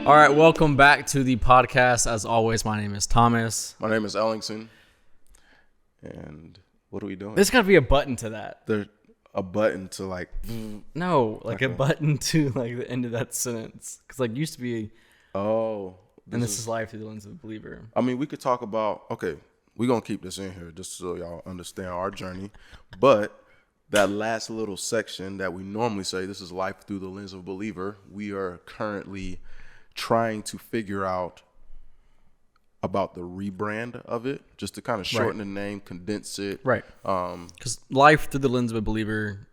All right, welcome back to the podcast. As always, my name is Thomas. My name is Ellington. And what are we doing? There's got to be a button to that. There's a button to like... No, like a button to like the end of that sentence. Because like used to be... Oh. This is life through the lens of a believer. I mean, we could talk about... Okay, we're going to keep this in here just so y'all understand our journey. But that last little section that we normally say, this is life through the lens of a believer, we are currently trying to figure out about the rebrand of it, just to kind of shorten the name, condense it. Right. Because life through the lens of a believer,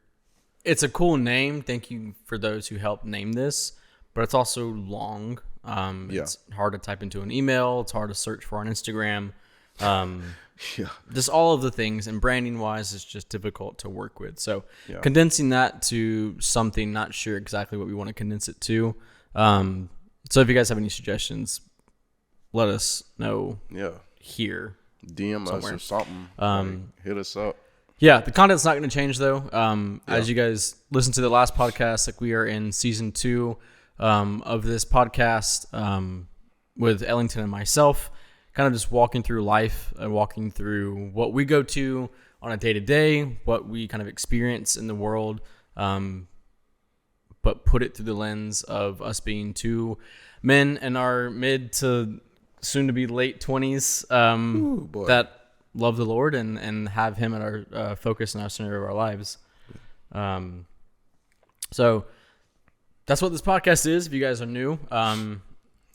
it's a cool name. Thank you for those who helped name this, but it's also long. It's hard to type into an email. It's hard to search for on Instagram. Just all of the things, and branding wise, it's just difficult to work with. So condensing that to something, not sure exactly what we want to condense it to. So if you guys have any suggestions, let us know here. DM somewhere. us or something. Hit us up. Yeah, the content's not going to change though. As you guys listen to the last podcast, like we are in season 2 of this podcast with Ellington and myself, kind of just walking through life and walking through what we go to on a day-to-day, what we kind of experience in the world, but put it through the lens of us being two men in our mid to soon to be late 20s that love the Lord and have him at our focus and our center of our lives. So that's what this podcast is. If you guys are new,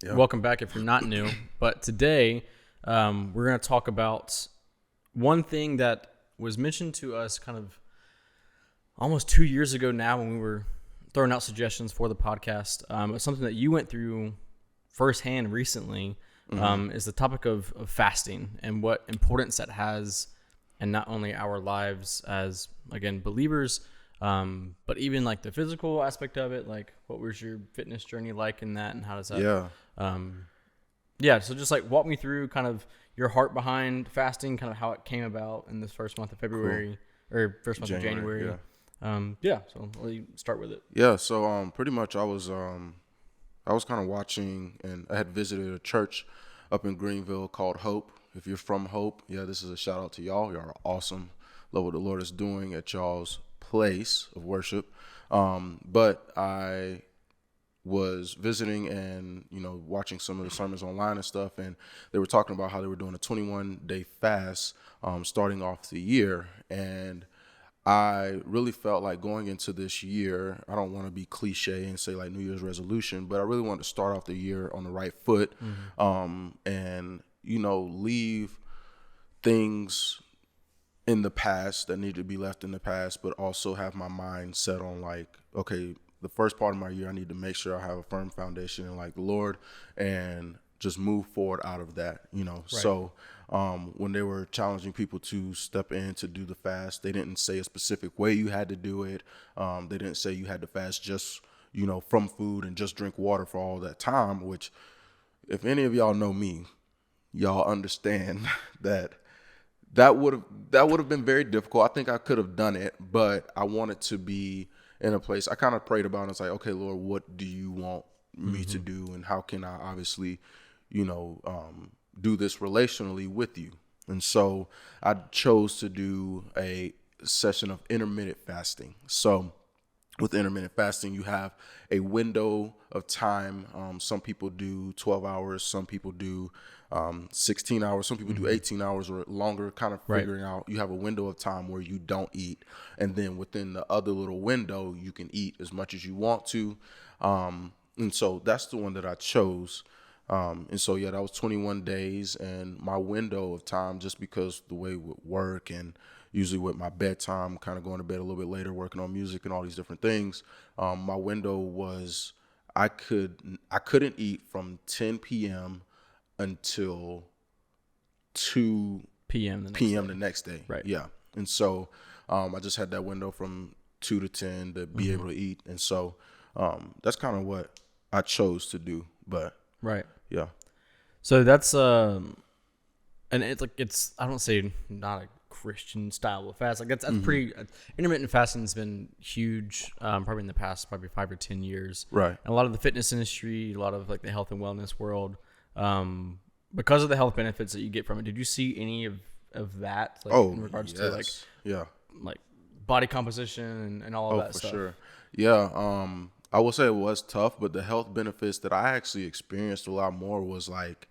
welcome back if you're not new. But today we're going to talk about one thing that was mentioned to us kind of almost 2 years ago now when we were throwing out suggestions for the podcast. It's something that you went through firsthand recently. Is the topic of fasting and what importance that has in not only our lives as, again, believers, but even like the physical aspect of it. Like, what was your fitness journey like in that, and how does that? So just like walk me through kind of your heart behind fasting, kind of how it came about in this first month of February or first month of January. So let you start with it. So pretty much I was kind of watching, and I had visited a church up in Greenville called Hope. If you're from Hope, this is a shout out to y'all. Y'all are awesome. Love what the Lord is doing at y'all's place of worship. But I was visiting and, watching some of the sermons online and stuff, and they were talking about how they were doing a 21-day fast starting off the year. And I really felt like going into this year, I don't want to be cliche and say like New Year's resolution, but I really wanted to start off the year on the right foot, and, leave things in the past that need to be left in the past, but also have my mind set on like, okay, the first part of my year, I need to make sure I have a firm foundation in like the Lord and just move forward out of that, Right. So when they were challenging people to step in to do the fast, they didn't say a specific way you had to do it. They didn't say you had to fast just, from food and just drink water for all that time, which if any of y'all know me, y'all understand that would have been very difficult. I think I could have done it, but I wanted to be in a place. I kind of prayed about it. It's like, okay, Lord, what do you want me to do? And how can I obviously, do this relationally with you? And so I chose to do a session of intermittent fasting. So with intermittent fasting, you have a window of time. Some people do 12 hours. Some people do 16 hours. Some people do 18 hours or longer, kind of figuring out. You have a window of time where you don't eat. And then within the other little window, you can eat as much as you want to. And so that's the one that I chose. And so, that was 21 days. And my window of time, just because the way with work and usually with my bedtime, kind of going to bed a little bit later, working on music and all these different things, my window was I couldn't eat from 10 p.m. until 2 p.m. the next day. Right. Yeah. And so I just had that window from 2 to 10 to be able to eat. And so that's kind of what I chose to do. But yeah. So that's and it's like, it's, I don't say not a Christian style of fast. Like that's pretty. Intermittent fasting has been huge, probably in the past 5 or 10 years. Right. And a lot of the fitness industry, a lot of like the health and wellness world, because of the health benefits that you get from it. Did you see any of that? Like, in regards to like body composition and all of that stuff? For sure. Yeah. I will say it was tough, but the health benefits that I actually experienced a lot more was like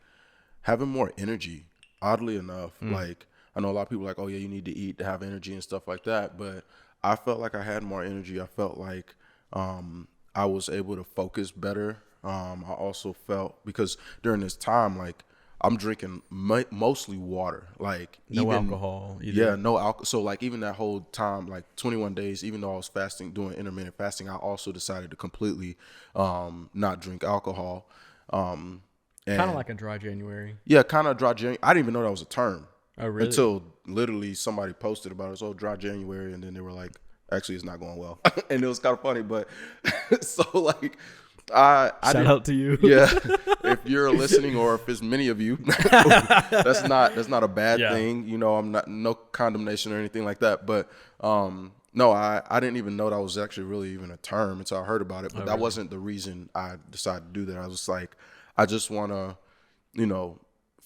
having more energy. Oddly enough, like I know a lot of people are like, oh yeah, you need to eat to have energy and stuff like that. But I felt like I had more energy. I felt like I was able to focus better. I also felt, because during this time, like I'm drinking mostly water, like no alcohol either. Yeah, no alcohol. So like even that whole time, like 21 days, even though I was fasting, doing intermittent fasting, I also decided to completely not drink alcohol. Kind of like a dry January. Yeah, kind of dry January. I didn't even know that was a term. Oh, really? Until literally somebody posted about it. So dry January, and then they were like, actually, it's not going well. And it was kind of funny, but so like, shout out to you. Yeah, if you're listening, or if it's many of you, that's not a bad thing. You know, I'm not, no condemnation or anything like that. But no, I didn't even know that was actually really even a term until I heard about it. But that wasn't the reason I decided to do that. I was like, I just want to, you know,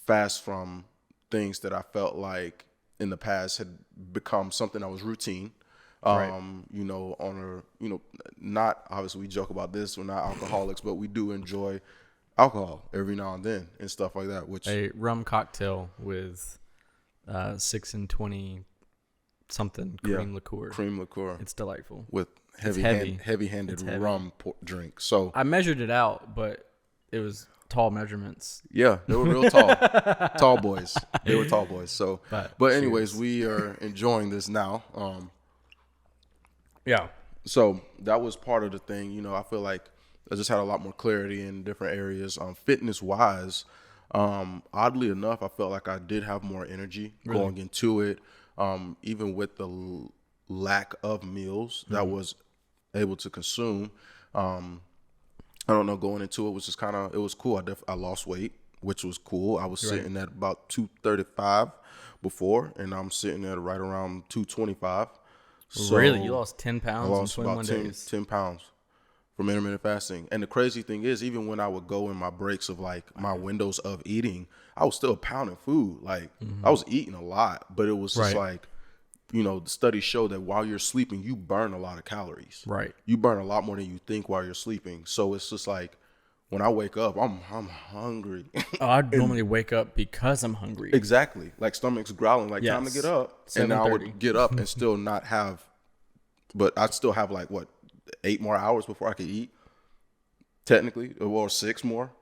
fast from things that I felt like in the past had become something that was routine. You know, not obviously we joke about this, we're not alcoholics, but we do enjoy alcohol every now and then and stuff like that. Which a rum cocktail with 6 and 20 something cream liqueur. It's delightful with heavy-handed rum drink. So I measured it out, but it was tall measurements. Yeah, they were real tall. Tall boys. They were tall boys. So but anyways, we are enjoying this now. Yeah. So that was part of the thing. You know, I feel like I just had a lot more clarity in different areas. Fitness wise, oddly enough, I felt like I did have more energy going into it. Even with the lack of meals that I was able to consume. I don't know, going into it was just it was cool. I lost weight, which was cool. I was sitting at about 235 before, and I'm sitting at right around 225. So really? You lost 10 pounds I lost in 21 about days? 10 pounds from intermittent fasting. And the crazy thing is, even when I would go in my breaks of like my windows of eating, I was still pounding food. Like I was eating a lot, but it was just like, you know, the studies show that while you're sleeping, you burn a lot of calories. Right. You burn a lot more than you think while you're sleeping. So it's just like, when I wake up, I'm hungry. I normally wake up because I'm hungry. Exactly. Like stomach's growling, like time to get up. And now I would get up and still not have, but I'd still have like, 8 more hours before I could eat, technically, or 6 more.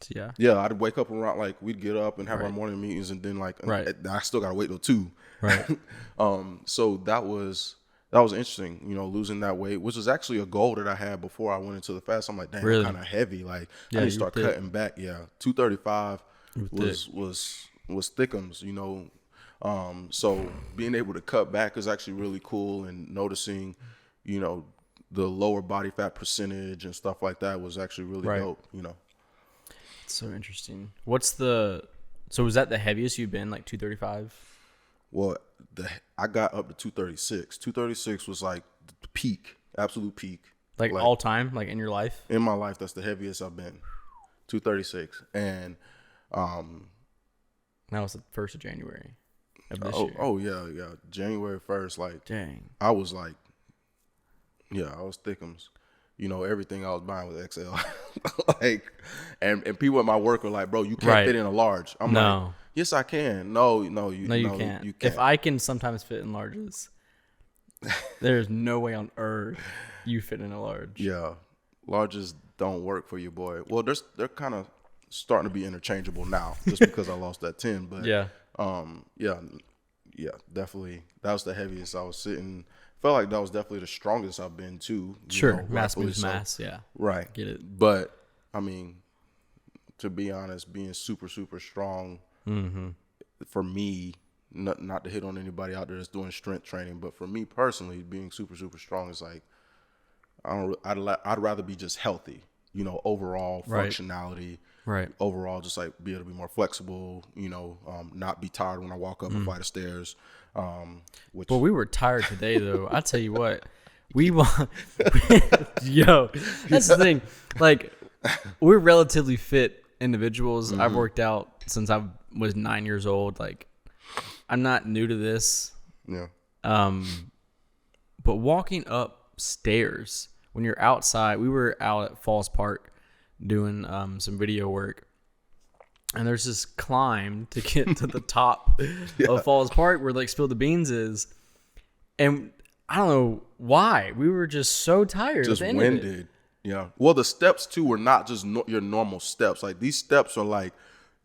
Yeah, I'd wake up around, like, we'd get up and have our morning meetings, and then like, I still got to wait till 2. Right. So that was interesting, you know, losing that weight, which was actually a goal that I had before I went into the fast. I'm like, damn, I'm kind of heavy. Like, I need to start cutting back. Yeah, 235 was thickums, you know. So being able to cut back is actually really cool, and noticing, you know, the lower body fat percentage and stuff like that was actually really dope, you know. It's so interesting. So was that the heaviest you've been, like 235? Well, I got up to 236. 236 was like the peak, absolute peak. Like all time, like in your life? In my life, that's the heaviest I've been. 236. And that was the 1st of January of this year. Oh yeah. January 1st, like, dang. I was like, I was thickums. You know, everything I was buying was XL. Like, and people at my work were like, bro, you can't fit in a large. I'm like, yes, I can. No, you can't. You can't. If I can sometimes fit in larges, there's no way on earth you fit in a large. Yeah. Larges don't work for you, boy. Well, they're kind of starting to be interchangeable now, just because I lost that 10. But definitely. That was the heaviest I was sitting. Felt like that was definitely the strongest I've been too. Sure, mass moves mass, yeah. Right. Get it. But, I mean, to be honest, being super, super strong, for me, not to hit on anybody out there that's doing strength training, but for me personally, being super, super strong is like, I'd rather be just healthy, you know, overall functionality. Right. Overall, just like be able to be more flexible, not be tired when I walk up a flight of stairs. Well, we were tired today, though. I tell you what, yo, that's the thing. Like, we're relatively fit individuals. I've worked out since I was 9 years old. Like, I'm not new to this. Yeah. But walking up stairs when you're outside, we were out at Falls Park doing some video work, and there's this climb to get to the top of Falls Park where like Spill the Beans is, and I don't know why we were just so tired, just winded. Yeah. Well, the steps too were not just your normal steps. Like these steps are like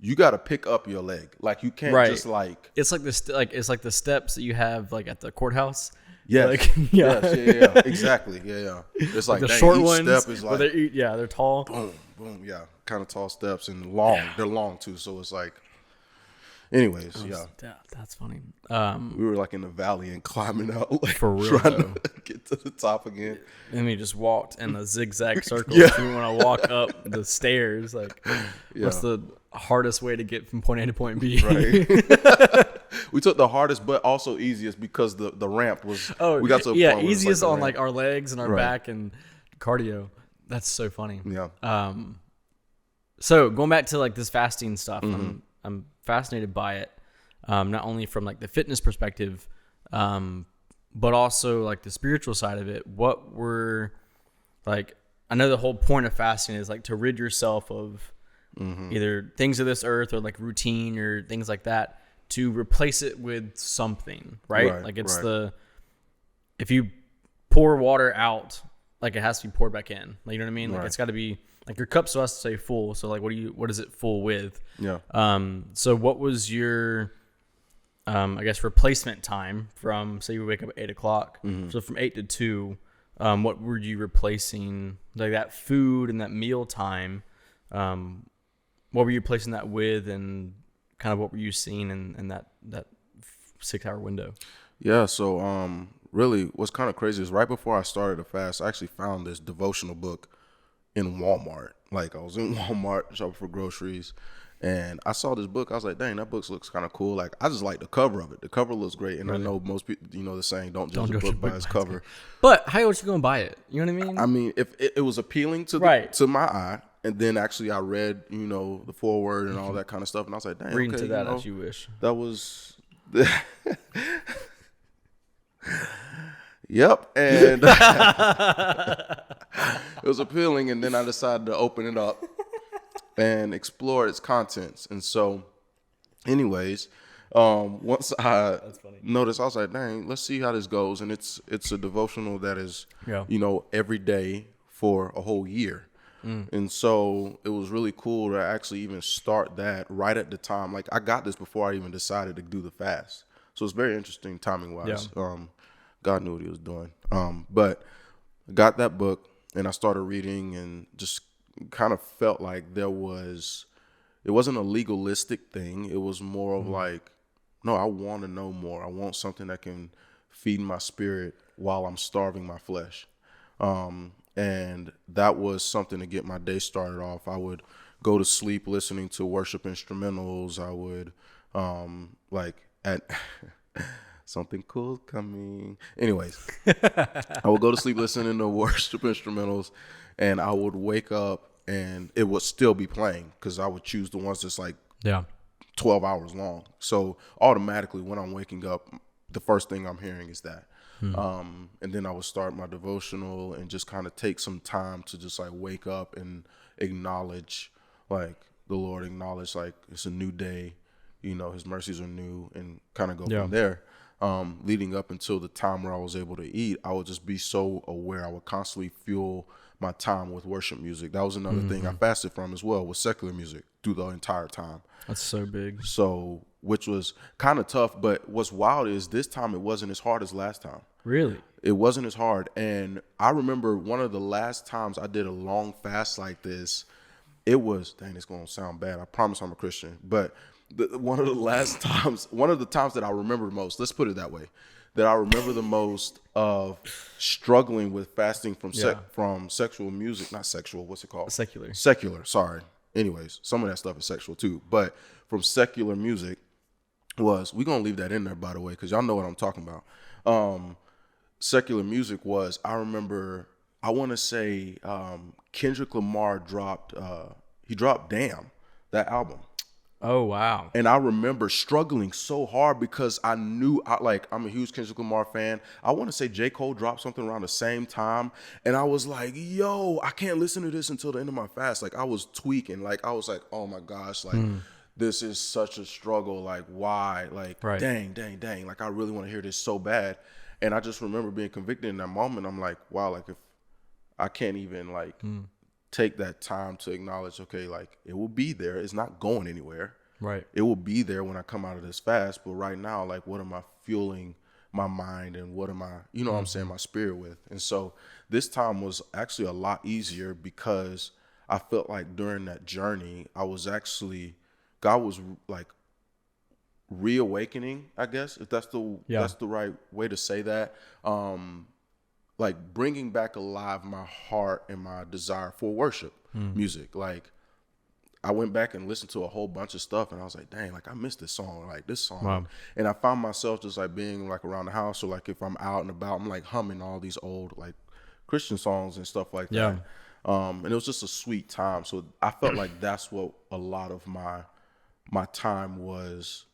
you got to pick up your leg. Like you can't just like. It's like it's like the steps that you have like at the courthourhouse. Yeah. Like, yeah. Exactly. Yeah. It's like the short each ones. Step is like they're tall. Boom. Yeah. Kind of tall steps and long. Yeah. They're long too. So it's like. Anyways, that's funny. We were like in the valley and climbing out, like for real, trying to get to the top again. And we just walked in a zigzag circle. Yeah. We want to walk up the stairs. Like, what's the hardest way to get from point A to point B? Right. We took the hardest, but also easiest because the ramp was. We got to a point easiest on like our legs and our back and cardio. That's so funny. Yeah. So going back to like this fasting stuff, I'm fascinated by it, not only from like the fitness perspective, but also like the spiritual side of it. What were like, I know the whole point of fasting is like to rid yourself of either things of this earth or like routine or things like that, to replace it with something, right? Like it's if you pour water out, like it has to be poured back in. Like, you know what I mean? Like it's got to be like your cup still has to stay full. So like, what is it full with? Yeah. So what was your, I guess replacement time from, say you wake up at 8 o'clock. So from 8 to 2, what were you replacing, like that food and that meal time? What were you replacing that with, and kind of what were you seeing in that 6-hour window? Yeah. So, really what's kind of crazy is right before I started the fast, I actually found this devotional book in Walmart. Like I was in Walmart shopping for groceries and I saw this book. I was like, dang, that book looks kind of cool. Like I just like the cover of it. The cover looks great. And I know most people, the saying, don't judge a book by its cover. But how else you going to buy it? You know what I mean? I mean, if it was appealing to to my eye, and then actually I read, the foreword and all that kind of stuff. And I was like, dang, read into that as you wish. That was... Yep, and it was appealing, and then I decided to open it up and explore its contents. And so, anyways, once I noticed, I was like, dang, let's see how this goes. And it's a devotional that is, every day for a whole year. And so it was really cool to actually even start that right at the time. Like I got this before I even decided to do the fast. So it's very interesting timing wise. Yeah. God knew what he was doing. But I got that book and I started reading and just kind of felt like it wasn't a legalistic thing. It was more of like, no, I want to know more. I want something that can feed my spirit while I'm starving my flesh. And that was something to get my day started off. I would go to sleep listening to worship instrumentals. I would, something cool coming. Anyways, I would go to sleep listening to worship instrumentals, and I would wake up and it would still be playing because I would choose the ones that's like 12 hours long. So automatically when I'm waking up, the first thing I'm hearing is that. And then I would start my devotional and just kind of take some time to just like wake up and acknowledge like the Lord, acknowledge like it's a new day, his mercies are new, and kind of go from there. Leading up until the time where I was able to eat, I would just be so aware. I would constantly fuel my time with worship music. That was another thing I fasted from as well, was secular music through the entire time. That's so big. So, which was kind of tough, but what's wild is this time it wasn't as hard as last time. Really? It wasn't as hard. And I remember one of the last times I did a long fast like this, it was, dang, it's going to sound bad. I promise I'm a Christian. But one of the times that I remember the most, let's put it that way, that I remember the most of struggling with fasting from sexual music, not sexual, what's it called? Secular. Sorry. anyways, some of that stuff is sexual too. But from secular music we're going to leave that in there, by the way, because y'all know what I'm talking about. Secular music was, I remember, I want to say Kendrick Lamar dropped Damn, that album. Oh, wow. And I remember struggling so hard because I knew, I'm a huge Kendrick Lamar fan. I want to say J. Cole dropped something around the same time. And I was like, yo, I can't listen to this until the end of my fast. Like, I was tweaking. Like, I was like, oh my gosh, like, this is such a struggle. Like, why? Like, dang. Like, I really want to hear this so bad. And I just remember being convicted in that moment. I'm like, wow, like, if I can't even, like, take that time to acknowledge, okay, like, it will be there. It's not going anywhere. Right. It will be there when I come out of this fast. But right now, like, what am I fueling my mind and what am I, what I'm saying, my spirit with? And so this time was actually a lot easier because I felt like during that journey, God was like reawakening, I guess, if that's the right way to say that. Like bringing back alive my heart and my desire for worship music. Like I went back and listened to a whole bunch of stuff and I was like, dang, like I missed this song, like this song. Wow. And I found myself just like being like around the house or like if I'm out and about, I'm like humming all these old like Christian songs and stuff like that. And it was just a sweet time. So I felt like that's what a lot of my time was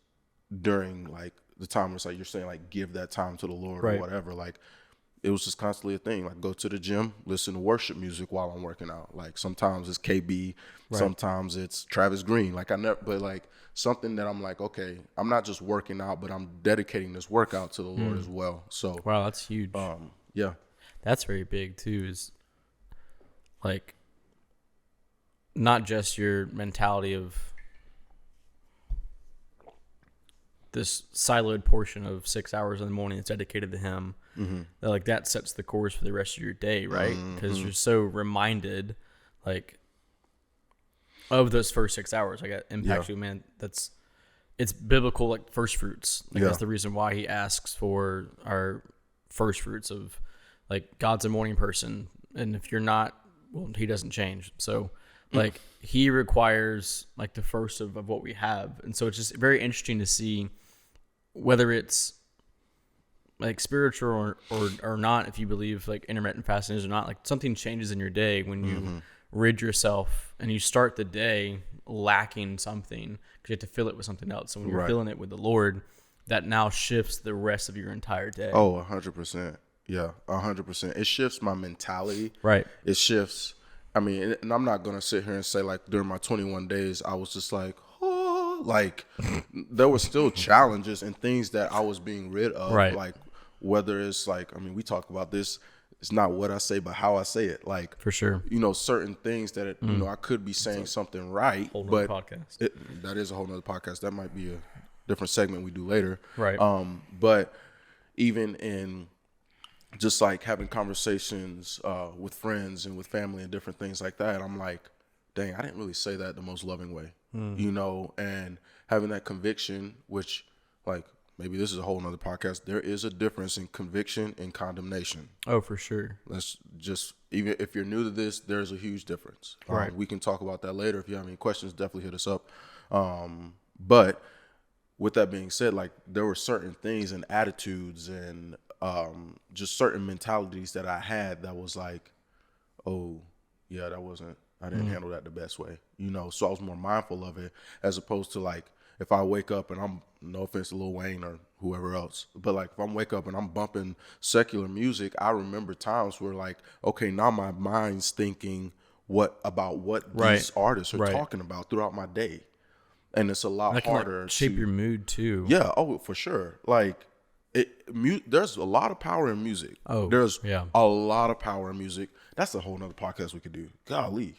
during like the time it's like you're saying like give that time to the Lord or whatever. Like it was just constantly a thing. Like go to the gym, listen to worship music while I'm working out. Like sometimes it's KB, sometimes it's Travis Green. Like but like something that I'm like, okay, I'm not just working out, but I'm dedicating this workout to the Lord as well. So wow, that's huge. Yeah, that's very big too. Is like not just your mentality of this siloed portion of 6 hours in the morning that's dedicated to him, that like that sets the course for the rest of your day, right? Because you're so reminded like of those first 6 hours, like that impacts you, man. It's biblical, like first fruits. Like that's the reason why he asks for our first fruits of like God's a morning person, and if you're not, well, he doesn't change. So like he requires like the first of what we have, and so it's just very interesting to see whether it's like spiritual or not, if you believe like intermittent fasting is or not, like something changes in your day when you rid yourself and you start the day lacking something because you have to fill it with something else. And when you're filling it with the Lord, that now shifts the rest of your entire day. Oh, 100%. Yeah, 100%. It shifts my mentality. Right. It shifts. I mean, and I'm not going to sit here and say like during my 21 days, I was just like, like there were still challenges and things that I was being rid of. Right. Like whether it's like, I mean, we talk about this. It's not what I say, but how I say it. Like for sure, certain things that I could be saying something right, but podcast. That is a whole nother podcast. That might be a different segment we do later. Right. But even in just like having conversations with friends and with family and different things like that, I'm like, dang, I didn't really say that the most loving way, and having that conviction, which like maybe this is a whole nother podcast. There is a difference in conviction and condemnation. Oh, for sure. Let's just, even if you're new to this, there's a huge difference. Right. We can talk about that later. If you have any questions, definitely hit us up. But with that being said, like there were certain things and attitudes and just certain mentalities that I had that was like, oh yeah, I didn't handle that the best way, so I was more mindful of it as opposed to like if I wake up and I'm, no offense to Lil Wayne or whoever else, but like if I'm wake up and I'm bumping secular music, I remember times where like, okay, now my mind's thinking what these artists are talking about throughout my day. And it's a lot harder to shape your mood too. Yeah. Oh, for sure. Like there's a lot of power in music. Oh, there's a lot of power in music. That's a whole nother podcast we could do. Golly,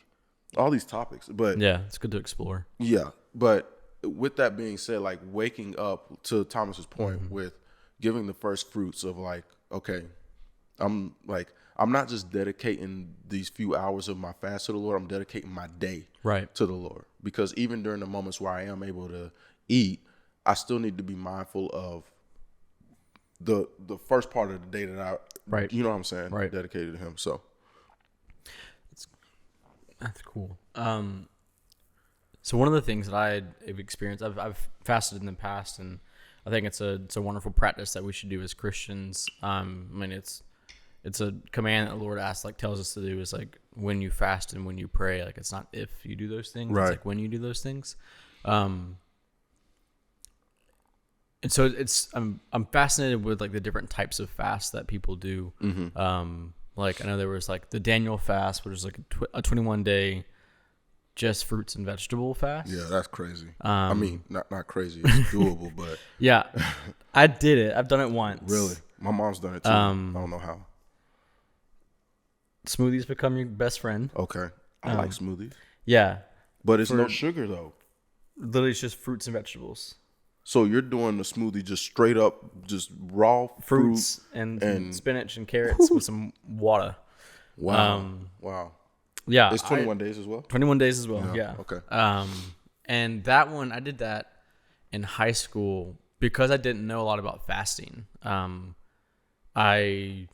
all these topics, but yeah, it's good to explore. Yeah. But with that being said, like waking up to Thomas's point with giving the first fruits of like, okay, I'm not just dedicating these few hours of my fast to the Lord. I'm dedicating my day to the Lord, because even during the moments where I am able to eat, I still need to be mindful of the first part of the day that I, you know what I'm saying? Dedicated to him. So that's cool. So one of the things that I've experienced, I've fasted in the past, and I think it's a wonderful practice that we should do as Christians. I mean, it's a command that the Lord tells us to do, is like when you fast and when you pray. Like, it's not if you do those things, it's like when you do those things. And so I'm fascinated with like the different types of fasts that people do. Like, I know there was like the Daniel fast, which is like a 21-day just fruits and vegetable fast. Yeah, that's crazy. I mean, not crazy. It's doable, but yeah, I did it. I've done it once. Really, my mom's done it too. I don't know how. Smoothies become your best friend. Okay, I like smoothies. Yeah, but it's no sugar though. Literally, it's just fruits and vegetables. So you're doing the smoothie just straight up, just raw fruits and spinach and carrots with some water. Wow. Wow. Yeah. It's 21 days as well? 21 days as well, yeah. Okay. And that one, I did that in high school because I didn't know a lot about fasting. I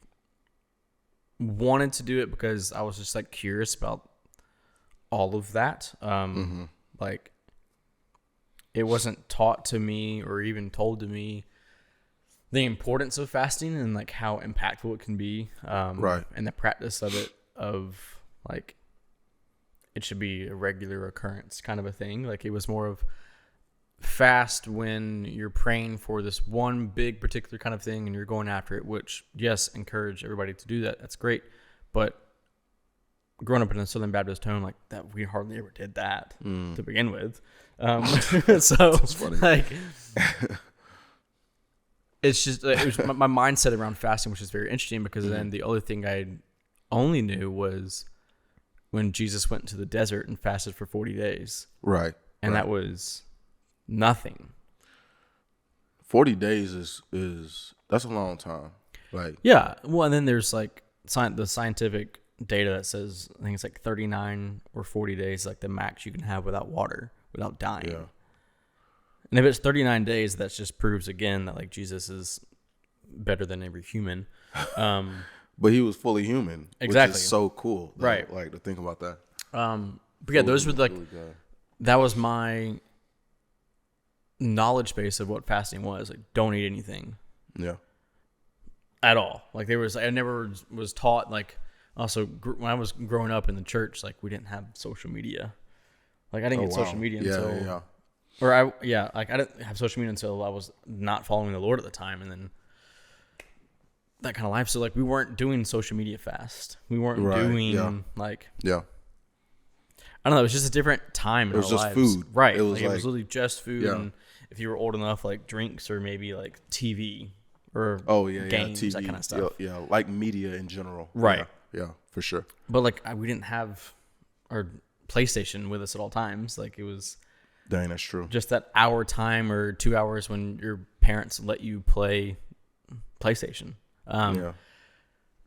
wanted to do it because I was just like curious about all of that. Like, it wasn't taught to me or even told to me the importance of fasting and like how impactful it can be. And the practice of it, of like, it should be a regular occurrence kind of a thing. Like, it was more of fast when you're praying for this one big particular kind of thing and you're going after it, which, yes, encourage everybody to do that. That's great. But growing up in a Southern Baptist home like that, we hardly ever did that to begin with. So like, it's just, it was my mindset around fasting, which is very interesting because then the other thing I only knew was when Jesus went to the desert and fasted for 40 days. Right. And that was nothing. 40 days is that's a long time. Like, yeah. Well, and then there's like the scientific data that says, I think it's like 39 or 40 days, like the max you can have without water, without dying. Yeah. And if it's 39 days, that just proves again that like Jesus is better than every human. But he was fully human. Exactly. Which is so cool. Though, right. Like, to think about that. But yeah, those were like, that was my knowledge base of what fasting was. Like, don't eat anything. Yeah. At all. Like, I never was taught, like, also when I was growing up in the church, like, we didn't have social media. Like, I didn't get social media until, I didn't have social media until I was not following the Lord at the time. And then that kind of life. So like, we weren't doing social media fast. We weren't doing like, I don't know. It was just a different time in our lives. It was just food. Right. It was literally just food. Yeah. And if you were old enough, like drinks or maybe like TV or games, TV, that kind of stuff. Yeah. Like media in general. Right. Yeah, for sure. But like, we didn't have our PlayStation with us at all times. Like, it was, dang, that's true. Just that hour time or 2 hours when your parents let you play PlayStation.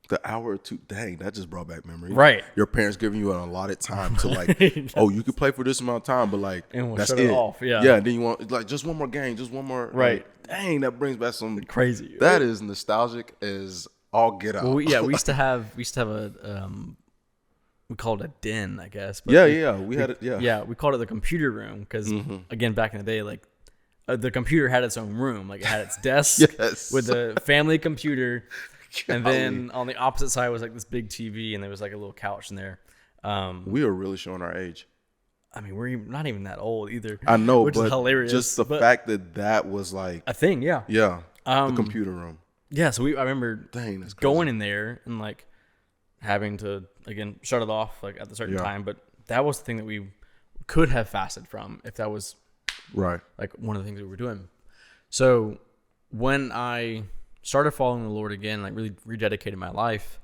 The hour or two, dang, that just brought back memories. Right. Your parents giving you an allotted time to like, oh, you could play for this amount of time, but like, and we'll that's shut it off. Yeah. Yeah. And then you want like just one more game, just one more. Right. Like, dang, that brings back some crazy. That is nostalgic as all get out. Well, we used to have a we called it a den, I guess. But we had it. Yeah. Yeah, we called it the computer room because again, back in the day, like the computer had its own room. Like, it had its desk with the family computer. And then on the opposite side was like this big TV, and there was like a little couch in there. We are really showing our age. I mean, we're not even that old either. I know, which is hilarious. Just the fact that was like a thing, yeah. Yeah, the computer room. Yeah, so I remember that's going in there and like having to again shut it off like at the certain time. But that was the thing that we could have fasted from if that was like one of the things we were doing. So when I started following the Lord again, like really rededicated my life,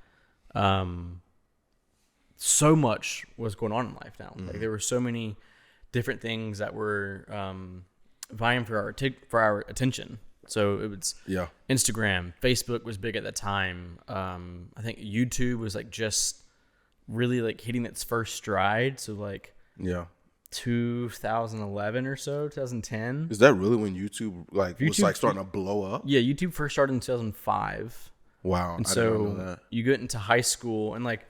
so much was going on in life now. Like, there were so many different things that were vying for our attention. So it was Instagram, Facebook was big at the time. I think YouTube was like just really like hitting its first stride. So like 2011 or so, 2010. Is that really when YouTube was like starting to blow up? Yeah, YouTube first started in 2005. Wow, and I didn't know that. You get into high school and like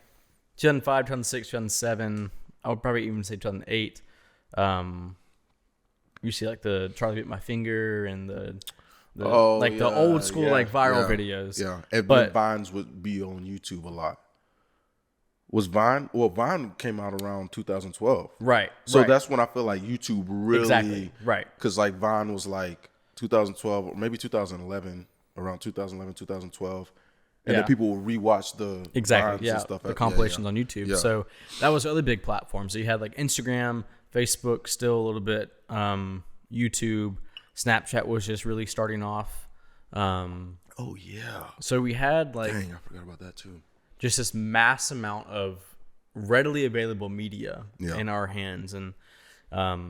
2005, 2006, 2007. I would probably even say 2008. You see like the Charlie Bit My Finger and the the old school like viral videos. Yeah, and but Vines would be on YouTube a lot. Was Vine? Well, Vine came out around 2012. Right. So that's when I feel like YouTube really... Exactly. Right. Because like Vine was like 2012 or maybe 2011, around 2011, 2012. And then people would rewatch the Vines and stuff. The compilations on YouTube. Yeah. So that was really big platforms. So you had like Instagram, Facebook still a little bit, YouTube, Snapchat was just really starting off. Oh, yeah. So we had like... Dang, I forgot about that too. Just this mass amount of readily available media in our hands. And that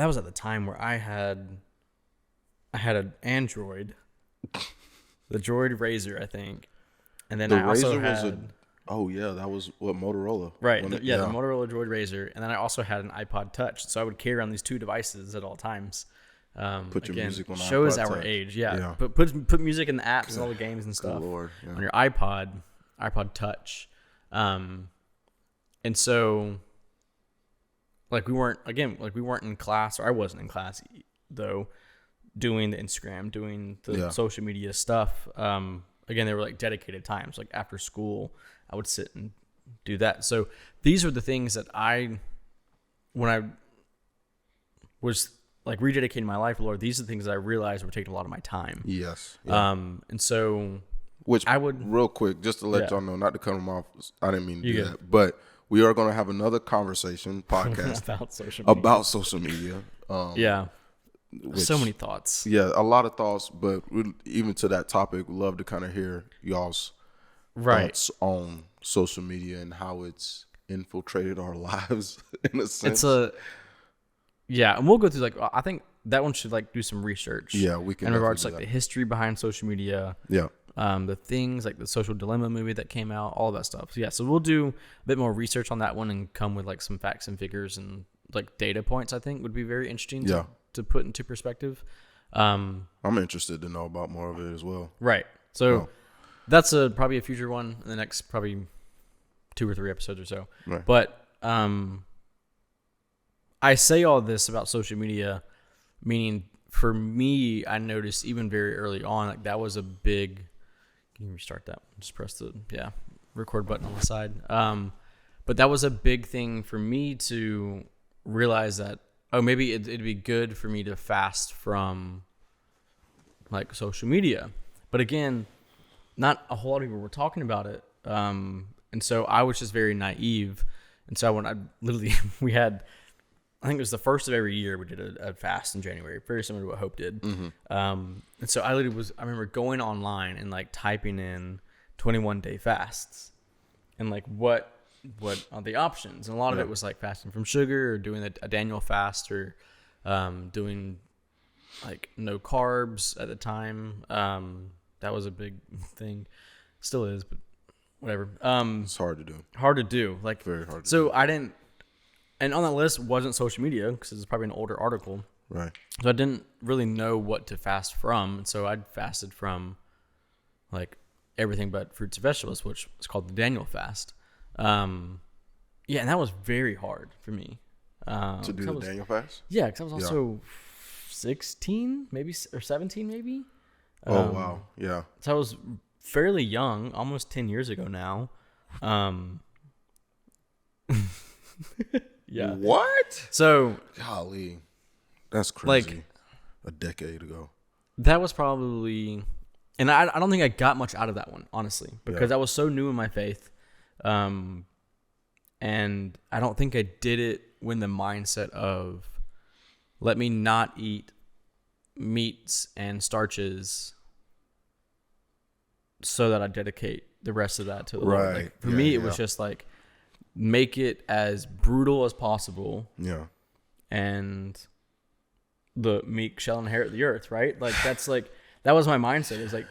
was at the time where I had an Android, the Droid Razor, I think. And then the I also Razor had... that was what, Motorola? Right, the Motorola Droid Razor. And then I also had an iPod Touch. So I would carry around these two devices at all times. Put your music on shows iPod our Touch. age, yeah. But put music in the apps and all the games and stuff Lord, on your iPod Touch, and so like we weren't in class, or I wasn't in class though, doing the Instagram, doing the social media stuff. Again, they were like dedicated times, like after school, I would sit and do that. So these are the things that when I was like rededicating my life, Lord, these are the things that I realized were taking a lot of my time. Yes. Yeah. And so which I would real quick, just to let y'all know, not to cut them off. I didn't mean to do that, but we are going to have another conversation podcast about social media. So many thoughts. Yeah, a lot of thoughts, but even to that topic, we'd love to kind of hear y'all's thoughts on social media and how it's infiltrated our lives in a sense. And we'll go through like, I think that one should like do some research. Yeah, we can. In regards to like the history behind social media. Yeah. The things like the Social Dilemma movie that came out, all of that stuff. So we'll do a bit more research on that one and come with like some facts and figures and like data points. I think would be very interesting to put into perspective. I'm interested to know about more of it as well. Right. So that's probably a future one in the next probably 2 or 3 episodes or so. Right. But I say all this about social media, meaning for me, I noticed even very early on, like that was a big. Can you restart that? Just press the record button on the side. But that was a big thing for me to realize that maybe it'd be good for me to fast from like social media. But again, not a whole lot of people were talking about it, and so I was just very naive. And so we had. I think it was the first of every year we did a fast in January, very similar to what Hope did. Mm-hmm. And so I remember going online and like typing in 21-day fasts and like what are the options. And a lot of it was like fasting from sugar or doing a Daniel fast or doing like no carbs at the time. That was a big thing. Still is, but whatever. It's hard to do. Hard to do. Like very hard to do. So I didn't. And on that list wasn't social media because it's probably an older article. Right. So I didn't really know what to fast from. And so I fasted from like everything but fruits and vegetables, which is called the Daniel fast. And that was very hard for me. To do the Daniel fast? Yeah, because I was also 16 maybe, or 17 maybe. Oh, wow. Yeah. So I was fairly young, almost 10 years ago now. Yeah. What? So, golly, that's crazy. Like a decade ago. That was probably, and I don't think I got much out of that one, honestly, because I was so new in my faith, and I don't think I did it with the mindset of let me not eat meats and starches so that I dedicate the rest of that to the Lord. Like, for me, it was just like, make it as brutal as possible. Yeah. And the meek shall inherit the earth, right? Like that's like that was my mindset. Is like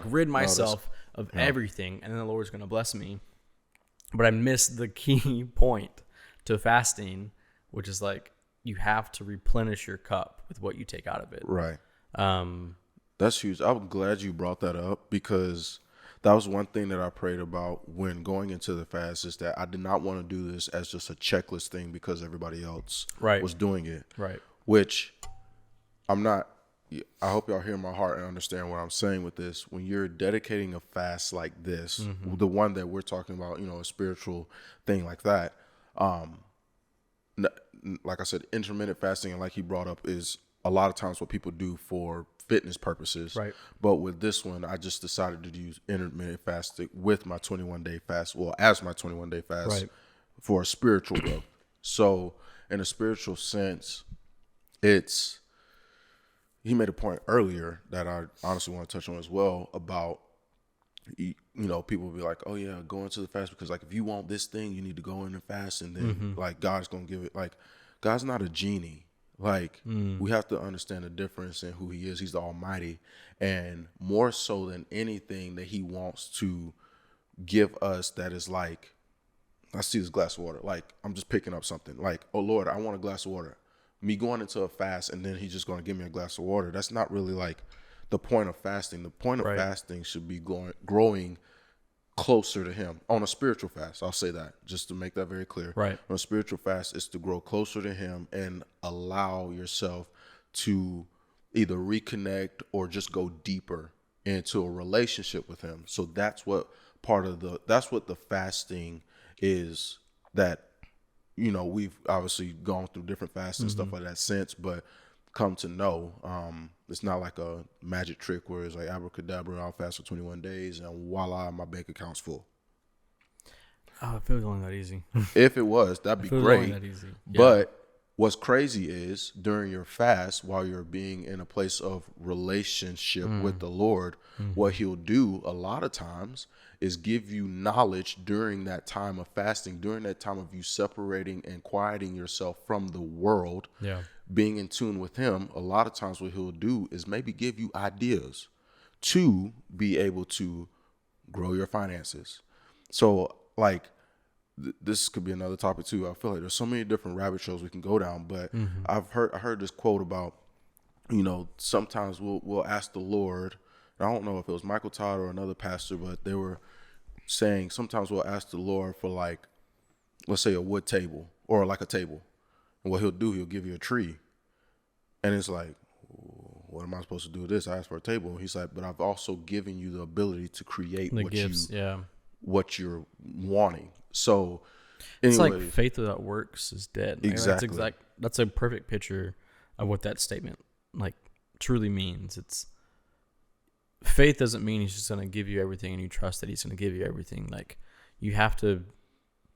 rid myself of everything, and then the Lord's gonna bless me. But I missed the key point to fasting, which is like you have to replenish your cup with what you take out of it. Right. That's huge. I'm glad you brought that up because that was one thing that I prayed about when going into the fast, is that I did not want to do this as just a checklist thing because everybody else was doing it. Right. Which I'm not. I hope y'all hear my heart and understand what I'm saying with this. When you're dedicating a fast like this, the one that we're talking about, a spiritual thing like that, like I said, intermittent fasting, and like he brought up, is a lot of times what people do for fitness purposes. Right. But with this one, I just decided to use intermittent fasting with my 21-day fast, as my 21-day fast for a spiritual growth. So in a spiritual sense, he made a point earlier that I honestly want to touch on as well about, people will be like, oh yeah, go into the fast because like, if you want this thing, you need to go in and fast. And then like, God's going to give it. Like, God's not a genie. Like we have to understand the difference in who he is. He's the Almighty. And more so than anything that he wants to give us, that is like, I see this glass of water. Like, I'm just picking up something like, oh Lord, I want a glass of water. Me going into a fast and then he's just going to give me a glass of water. That's not really like the point of fasting. The point of fasting should be growing closer to him on a spiritual fast. I'll say that just to make that very clear. Right. On a spiritual fast is to grow closer to him and allow yourself to either reconnect or just go deeper into a relationship with him. So that's what that's what the fasting is, that we've obviously gone through different fasts and stuff like that since, but come to know, it's not like a magic trick where it's like abracadabra, I'll fast for 21 days and voila, my bank account's full. Oh, it feels only that easy. If it was, that'd be great. That easy. Yeah. But what's crazy is during your fast, while you're being in a place of relationship with the Lord, what he'll do a lot of times is give you knowledge during that time of fasting, during that time of you separating and quieting yourself from the world, being in tune with him. A lot of times what he'll do is maybe give you ideas to be able to grow your finances. So like, this could be another topic too. I feel like there's so many different rabbit trails we can go down, but I heard this quote about, sometimes we'll ask the Lord. I don't know if it was Michael Todd or another pastor, but they were saying sometimes we'll ask the Lord for, like, let's say a wood table or like a table. And what he'll do, he'll give you a tree. And it's like, what am I supposed to do with this? I asked for a table. And he's like, but I've also given you the ability to create what you're wanting. So anyway, it's like faith without works is dead. Exactly. That's a perfect picture of what that statement like truly means. It's faith doesn't mean he's just going to give you everything and you trust that he's going to give you everything. Like, you have to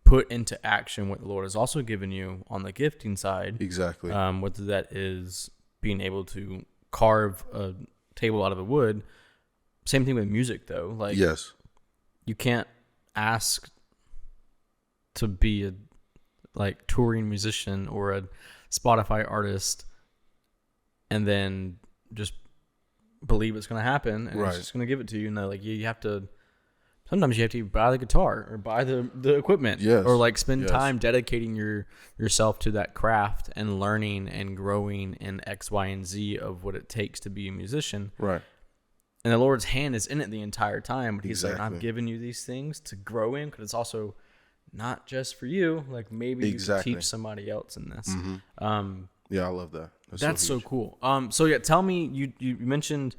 put into action what the Lord has also given you on the gifting side. Exactly. Whether that is being able to carve a table out of a wood. Same thing with music though. Like, yes, you can't ask to be a touring musician or a Spotify artist and then just believe it's going to happen and it's just going to give it to you. No, like you have to, sometimes you have to buy the guitar or buy the equipment or like spend time dedicating yourself to that craft and learning and growing in X, Y, and Z of what it takes to be a musician. Right. And the Lord's hand is in it the entire time. But he's like, I'm giving you these things to grow in, because it's also not just for you. Like, maybe you can teach somebody else in this. Yeah, I love that. That's so cool. So yeah, tell me, you mentioned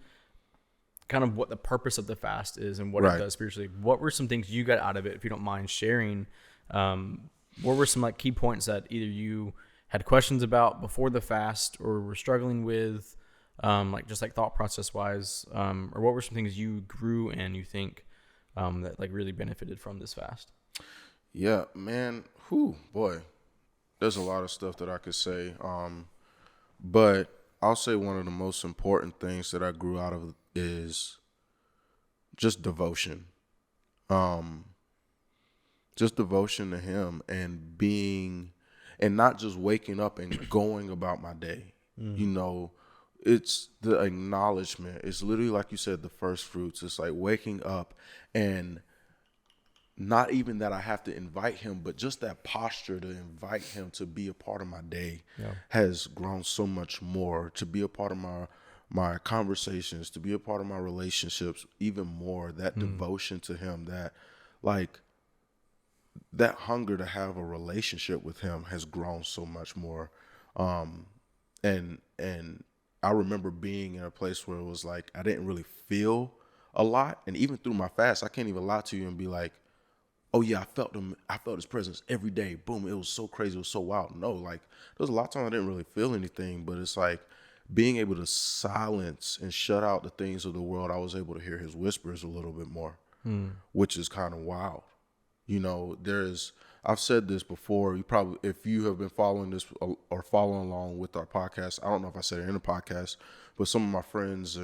kind of what the purpose of the fast is and what it does spiritually. What were some things you got out of it, if you don't mind sharing? What were some like key points that either you had questions about before the fast or were struggling with, like just like thought process wise, or what were some things you grew and you think that like really benefited from this fast? Yeah, man. Boy. There's a lot of stuff that I could say. But I'll say one of the most important things that I grew out of is just devotion. Just devotion to him and not just waking up and going about my day. It's the acknowledgement. It's literally like you said, the first fruits. It's like waking up and not even that I have to invite him, but just that posture to invite him to be a part of my day has grown so much more, to be a part of my conversations, to be a part of my relationships even more, that devotion to him, that like that hunger to have a relationship with him has grown so much more. And I remember being in a place where it was like I didn't really feel a lot. And even through my fast, I can't even lie to you and be like, oh yeah, I felt him. I felt his presence every day. Boom. It was so crazy. It was so wild. No, like there was a lot of times I didn't really feel anything, but it's like being able to silence and shut out the things of the world. I was able to hear his whispers a little bit more, which is kind of wild. You know, I've said this before. You probably, if you have been following this or following along with our podcast, I don't know if I said it in the podcast, but some of my friends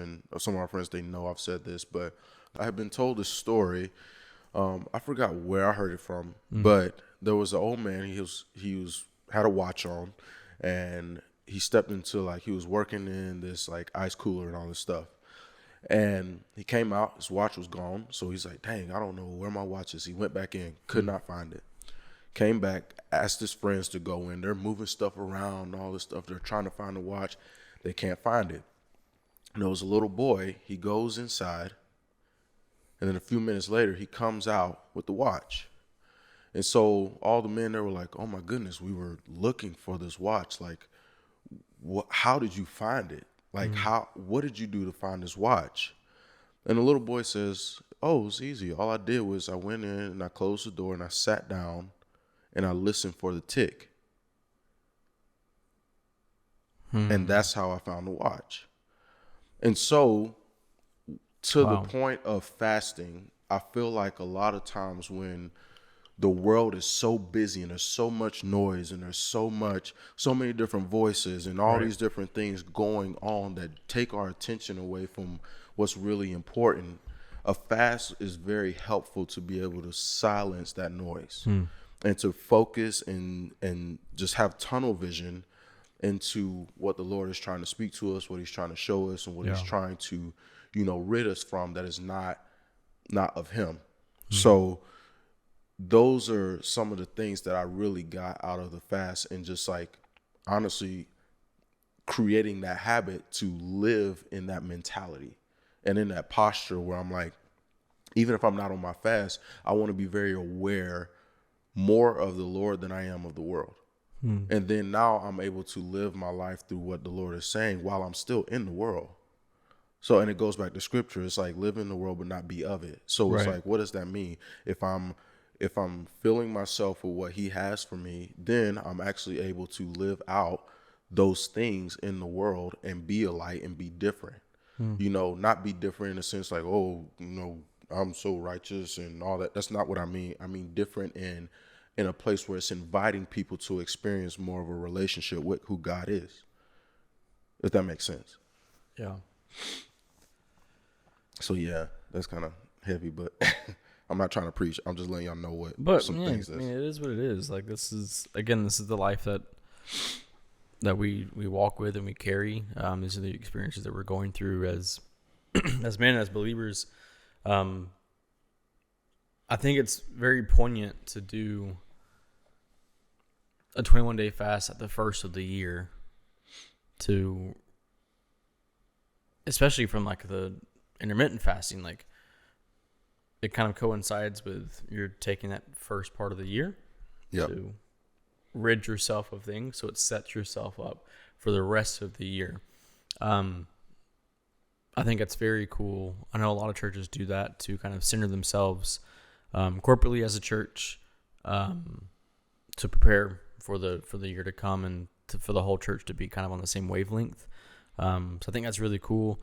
they know I've said this, but I have been told this story. I forgot where I heard it from, but there was an old man. He had a watch on, and he stepped into, like, he was working in this like ice cooler and all this stuff. And he came out, his watch was gone. So he's like, dang, I don't know where my watch is. He went back in, could not find it. Came back, asked his friends to go in. They're moving stuff around, all this stuff. They're trying to find the watch. They can't find it. And there was a little boy. He goes inside. And then a few minutes later, he comes out with the watch. And so all the men there were like, oh my goodness, we were looking for this watch. Like, how did you find it? Like, what did you do to find this watch? And the little boy says, oh, it was easy. All I did was I went in and I closed the door and I sat down and I listened for the tick. And that's how I found the watch. And so to the point of fasting, I feel like a lot of times when the world is so busy and there's so much noise and there's so many different voices and all these different things going on that take our attention away from what's really important, a fast is very helpful to be able to silence that noise and to focus and just have tunnel vision into what the Lord is trying to speak to us, what he's trying to show us, and what he's trying to, rid us from that is not of him. So those are some of the things that I really got out of the fast, and just like honestly creating that habit to live in that mentality and in that posture where I'm like, even if I'm not on my fast, I want to be very aware more of the Lord than I am of the world. And then now I'm able to live my life through what the Lord is saying while I'm still in the world. So, and it goes back to scripture. It's like live in the world, but not be of it. So it's like, what does that mean? If I'm filling myself with what he has for me, then I'm actually able to live out those things in the world and be a light and be different. Not be different in the sense like, oh, I'm so righteous and all that. That's not what I mean. I mean different in a place where it's inviting people to experience more of a relationship with who God is. If that makes sense. Yeah. So yeah, that's kind of heavy, but I'm not trying to preach. I'm just letting y'all know what things. I mean, it is what it is. Like this is the life that we walk with and we carry. These are the experiences that we're going through as men, as believers. I think it's very poignant to do a 21-day fast at the first of the year, to especially from like the intermittent fasting, like it kind of coincides with you're taking that first part of the year to rid yourself of things, so it sets yourself up for the rest of the year. I think it's very cool. I know a lot of churches do that to kind of center themselves corporately as a church to prepare for the year to come and for the whole church to be kind of on the same wavelength. So I think that's really cool.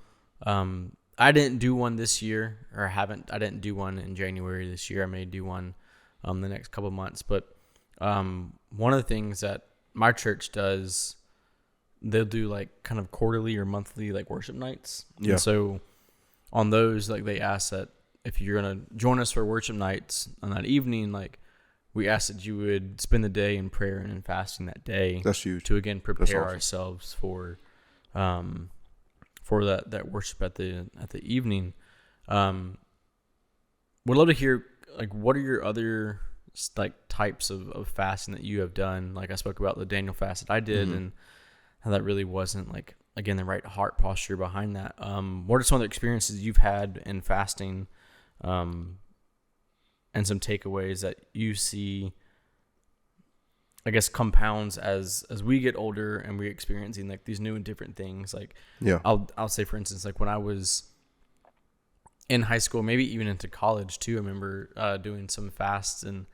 I didn't do one this year, or I didn't do one in January this year. I may do one the next couple of months. But one of the things that my church does, they'll do like kind of quarterly or monthly like worship nights. Yeah. And so on those, like they ask that if you're going to join us for worship nights on that evening, like we ask that you would spend the day in prayer and in fasting that day. That's huge. To again prepare ourselves for that worship at the evening. Would love to hear like what are your other like types of fasting that you have done? Like I spoke about the Daniel fast that I did and how that really wasn't like again, the right heart posture behind that. What are some of the experiences you've had in fasting, and some takeaways that you see, I guess, compounds as we get older and we're experiencing like these new and different things? Like, I'll say, for instance, like when I was in high school, maybe even into college too, I remember doing some fasts, and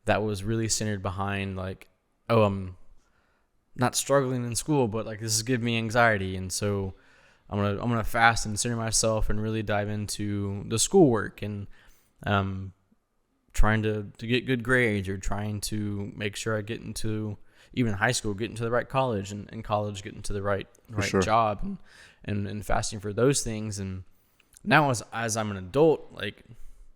that was really centered behind like, oh, I'm not struggling in school, but like this is giving me anxiety, and so I'm gonna fast and center myself and really dive into the schoolwork and trying to get good grades, or trying to make sure I get into, even high school, get into the right college, and college, get into the right job, and fasting for those things. And now as I'm an adult, like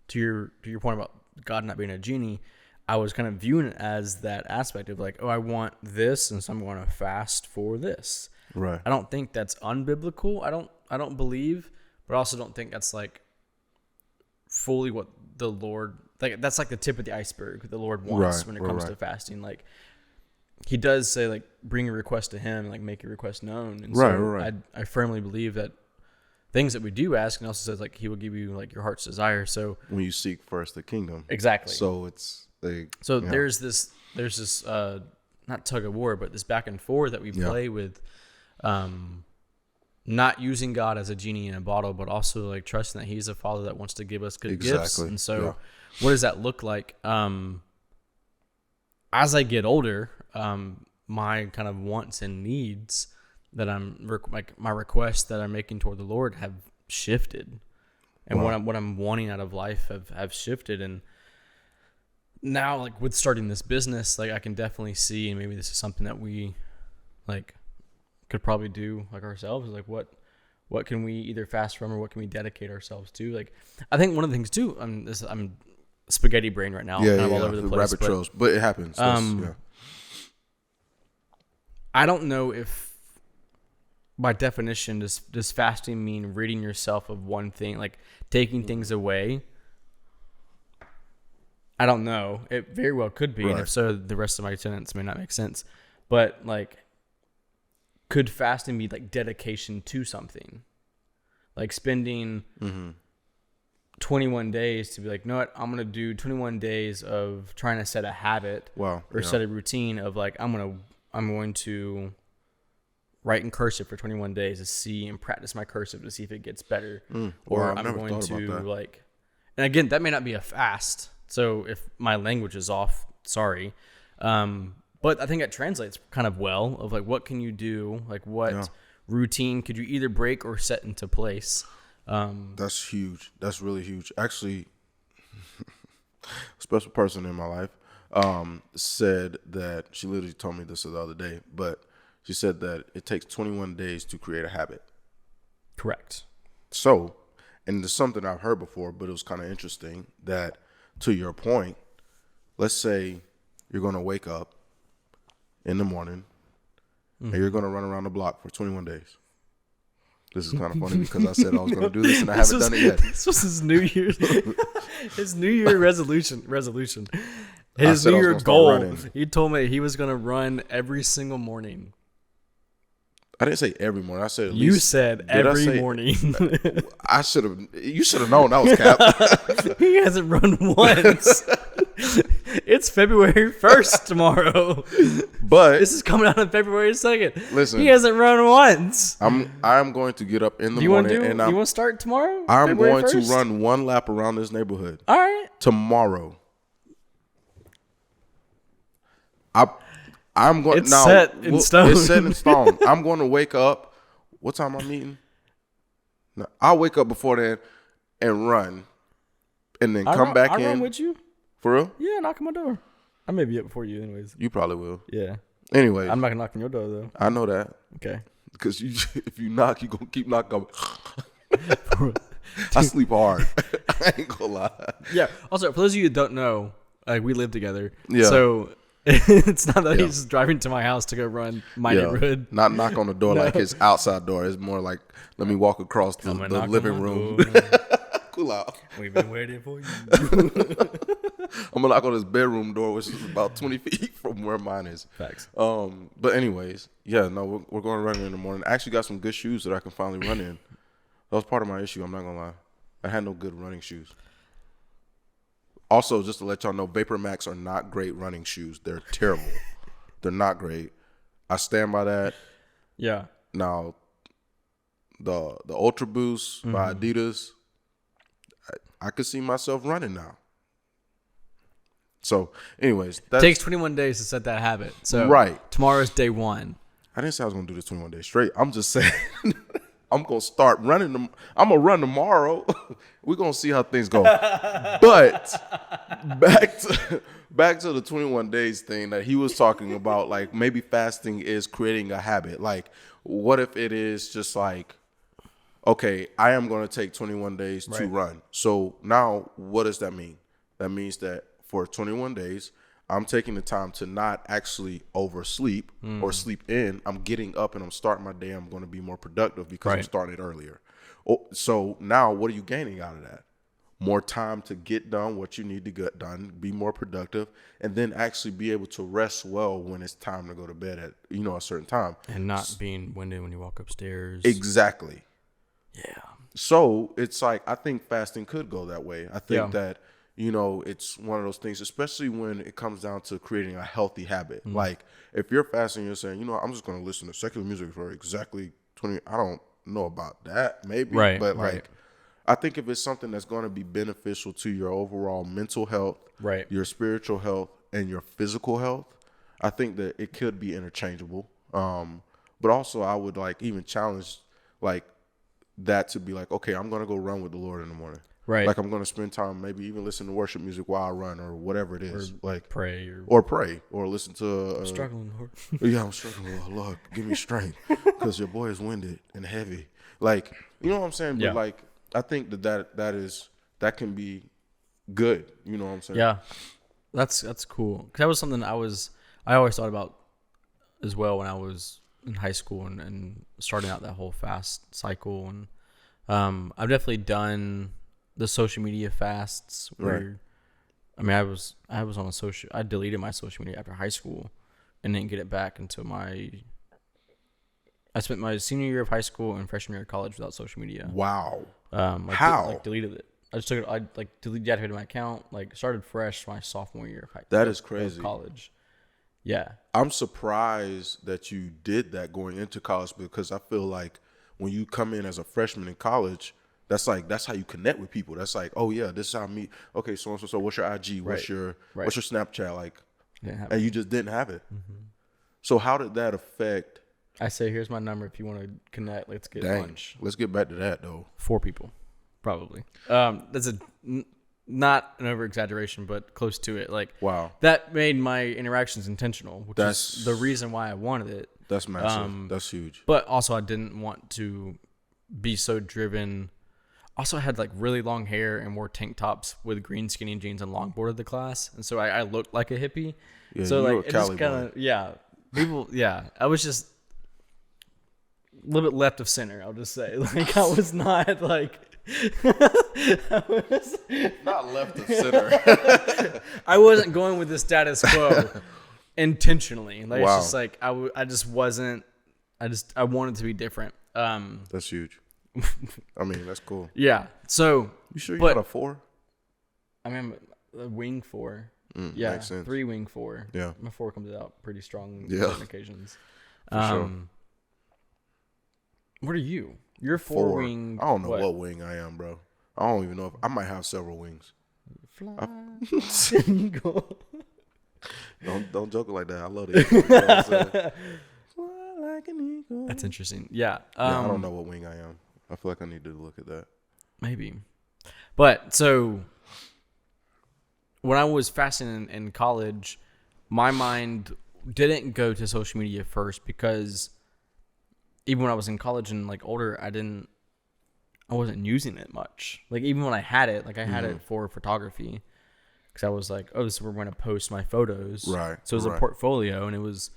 to your point about God not being a genie, I was kind of viewing it as that aspect of like, oh, I want this, and so I'm going to fast for this. Right. I don't think that's unbiblical. I don't believe, but I also don't think that's like fully what the Lord, like that's like the tip of the iceberg that the Lord wants when it comes to fasting. Like he does say like bring a request to him and like make your request known. And so I firmly believe that things that we do ask, and also says like he will give you like your heart's desire. So when you seek first the kingdom. Exactly. So it's there's this not tug of war, but this back and forth that we play with, not using God as a genie in a bottle, but also like trusting that he's a father that wants to give us good gifts. And so what does that look like? As I get older, my kind of wants and needs that my requests that I'm making toward the Lord have shifted, and what I'm wanting out of life have shifted. And now, like with starting this business, like I can definitely see, and maybe this is something that we like could probably do like ourselves, is like what can we either fast from, or what can we dedicate ourselves to? Like I think one of the things too, I'm spaghetti brain right now, kind of all over the place, rabbit trails, but it happens. I don't know if by definition does fasting mean ridding yourself of one thing, like taking things away. I don't know. It very well could be, and if so, the rest of my sentence may not make sense. But like, could fasting be like dedication to something, like spending 21 days to be like, no, what, I'm gonna do 21 days of trying to set a habit, or set a routine of like I'm going to write in cursive for 21 days to see and practice my cursive to see if it gets better, or I'm going to like, and again, that may not be a fast. So if my language is off, sorry. But I think it translates kind of well of like, what can you do? Like what routine could you either break or set into place? That's huge. That's really huge. Actually, a special person in my life said that, she literally told me this the other day, but she said that it takes 21 days to create a habit. Correct. So, and there's something I've heard before, but it was kind of interesting that, to your point, let's say you're going to wake up in the morning and you're going to run around the block for 21 days. This is kind of funny because I said I was going to do this and I haven't done it yet. This was his New Year's resolution. His New Year goal. He told me he was going to run every single morning. I didn't say every morning. I said at you least, said every morning. I should have. You should have known that was cap. He hasn't run once. It's February 1st tomorrow. But this is coming out on February 2nd. Listen, he hasn't run once. I'm going to get up in the morning. You want to start tomorrow? I'm February going 1st? to run one lap around this neighborhood. All right. Tomorrow. I'm going. It's set in stone. It's set in stone. I'm going to wake up. What time I'm meeting? No, I'll wake up before then and run, and then come back in. I'll run with you. For real? Yeah, knock on my door. I may be up before you, anyways. You probably will. Yeah. Anyway, I'm not gonna knock on your door though. I know that. Okay. Because if you knock, you gonna keep knocking. I sleep hard. I ain't gonna lie. Yeah. Also, for those of you that don't know, like we live together. Yeah. So it's not that he's driving to my house to go run my neighborhood. Not knock on the door like his outside door. It's more like, let me walk across the living room. Cool out. We've been waiting for you. I'm gonna knock on his bedroom door, which is about 20 feet from where mine is. Facts. But anyways, yeah, no, we're going running in the morning. I actually got some good shoes that I can finally run in. That was part of my issue. I'm not gonna lie. I had no good running shoes. Also, just to let y'all know, Vapor Max are not great running shoes. They're terrible. They're not great. I stand by that. Yeah. Now, the Ultra Boost by Adidas, I could see myself running now. So, anyways. It takes 21 days to set that habit. So, right. Tomorrow's day 1. I didn't say I was going to do this 21 days straight. I'm just saying I'm going to start running. I'm going to run tomorrow. We're going to see how things go. But back to the 21 days thing that he was talking about, like maybe fasting is creating a habit. Like, what if it is just like, okay, I am going to take 21 days to run. So now what does that mean? That means that for 21 days, I'm taking the time to not actually oversleep or sleep in. I'm getting up and I'm starting my day. I'm going to be more productive because I'm starting it earlier. So now what are you gaining out of that? More time to get done what you need to get done, be more productive, and then actually be able to rest well when it's time to go to bed at, a certain time. And not being winded when you walk upstairs. Exactly. Yeah. So it's like, I think fasting could go that way. I think that, it's one of those things, especially when it comes down to creating a healthy habit. Like if you're fasting, you're saying, I'm just going to listen to secular music for exactly 20. I don't know about that, maybe. Right. But like, I think if it's something that's going to be beneficial to your overall mental health, your spiritual health, and your physical health, I think that it could be interchangeable. But also I would like even challenge like that to be like, okay, I'm going to go run with the Lord in the morning. Right. Like I'm going to spend time, maybe even listen to worship music while I run or whatever it is. Or like pray. Or pray. Or listen to... I'm struggling, Lord. Yeah, I'm struggling. Lord, give me strength. Because your boy is winded and heavy. Like, you know what I'm saying? But like, I think that can be good. You know what I'm saying? Yeah. That's cool. 'Cause that was something I always thought about as well when I was in high school and starting out that whole fast cycle. And I've definitely done the social media fasts where I mean I was on I deleted my social media after high school and didn't get it back until I spent my senior year of high school and freshman year of college without social media. Wow. How? Deleted it. I just took it. I deactivated my account. Started fresh my sophomore year of high. That is crazy. Of college. Yeah. I'm surprised that you did that going into college because I feel like when you come in as a freshman in college, that's how you connect with people. That's like, oh yeah, this is how I meet. Okay, so what's your IG? What's your Snapchat like? And you just didn't have it. Mm-hmm. So how did that affect? I say, here's my number if you want to connect. Let's get lunch. Let's get back to that though. 4 people, probably. That's not an over exaggeration, but close to it. Like, wow, that made my interactions intentional, which is the reason why I wanted it. That's massive. That's huge. But also, I didn't want to be so driven. Also, I had really long hair and wore tank tops with green skinny jeans and longboarded the class, and so I looked like a hippie. Yeah, so you were a Cali boy. People, I was just a little bit left of center. I'll just say, I was not like. Not left of center. I wasn't going with the status quo intentionally. Wow. It's just I just wasn't. I wanted to be different. That's huge. I mean, that's cool. Yeah. So you sure you got a 4? I mean, a wing 4. Yeah, makes sense. 3 wing 4. Yeah, my 4 comes out pretty strong on certain occasions. For sure. What are you? You're 4 wing. I don't know what wing I am, bro. I don't even know if I might have several wings. Fly. Don't joke like that. I love it. You know what I'm saying? Fly like an eagle. That's interesting. Yeah. I don't know what wing I am. I feel like I need to look at that. Maybe. But so when I was fasting in college, my mind didn't go to social media first because even when I was in college and older, I wasn't using it much. Even when I had it, I had it for photography because I was like, oh, this is where I'm going to post my photos. Right. So it was a portfolio, and it was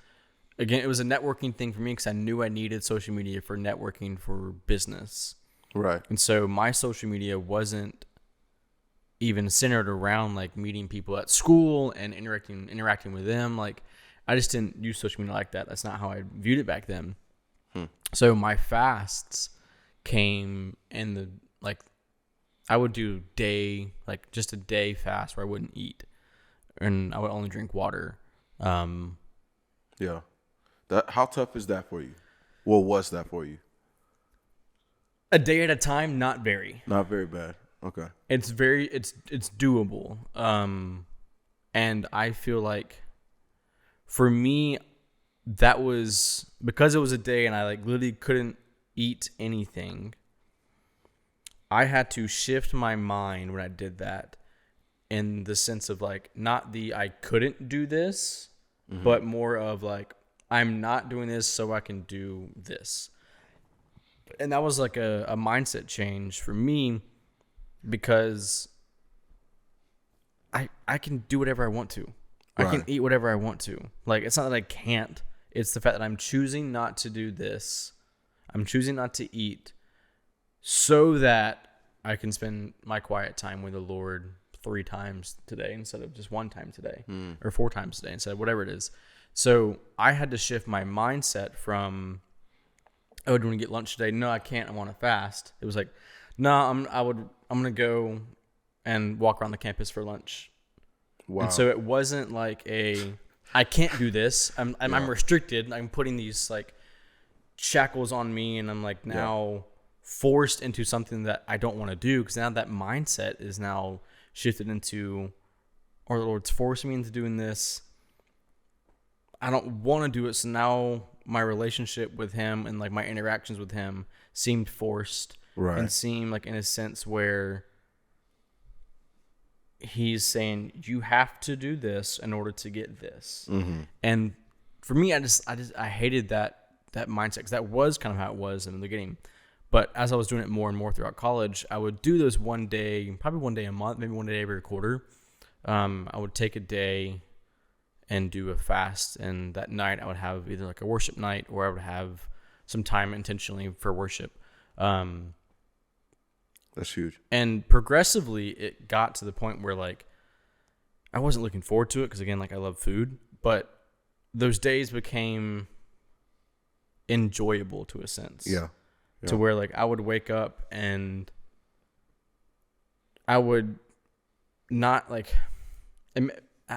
a networking thing for me because I knew I needed social media for networking for business. Right. And so my social media wasn't even centered around like meeting people at school and interacting with them. Like I just didn't use social media like that. That's not how I viewed it back then. So my fasts came in the like I would do just a day fast where I wouldn't eat and I would only drink water. Yeah. How tough is that for you? Well, was that for you? A day at a time, not very. Not very bad. Okay. It's doable. And I feel like for me, that was because it was a day and I like literally couldn't eat anything. I had to shift my mind when I did that in the sense of like, not I couldn't do this, but more of like, I'm not doing this so I can do this. And that was like a mindset change for me because I can do whatever I want to. Right. I can eat whatever I want to. Like, it's not that I can't. It's the fact that I'm choosing not to do this. I'm choosing not to eat so that I can spend my quiet time with the Lord 3 times today instead of just 1 time today or 4 times today instead of whatever it is. So I had to shift my mindset from, oh, do you want to get lunch today? No, I can't. I want to fast. It was like, no, I'm going to go and walk around the campus for lunch. Wow. And so it wasn't like I can't do this. I'm restricted. I'm putting these like shackles on me and I'm like now forced into something that I don't want to do because now that mindset is now shifted into, or the Lord's forcing me into doing this. I don't want to do it. So now my relationship with him and like my interactions with him seemed forced and seemed like in a sense where he's saying you have to do this in order to get this. And for me, I hated that mindset because that was kind of how it was in the beginning. But as I was doing it more and more throughout college, I would do those probably one day a month, maybe one day every quarter. I would take a day and do a fast, and that night I would have either like a worship night or I would have some time intentionally for worship. That's huge. And progressively it got to the point where like I wasn't looking forward to it because again, like I love food, but those days became enjoyable to a sense. Yeah. To where like I would wake up and I would not like, I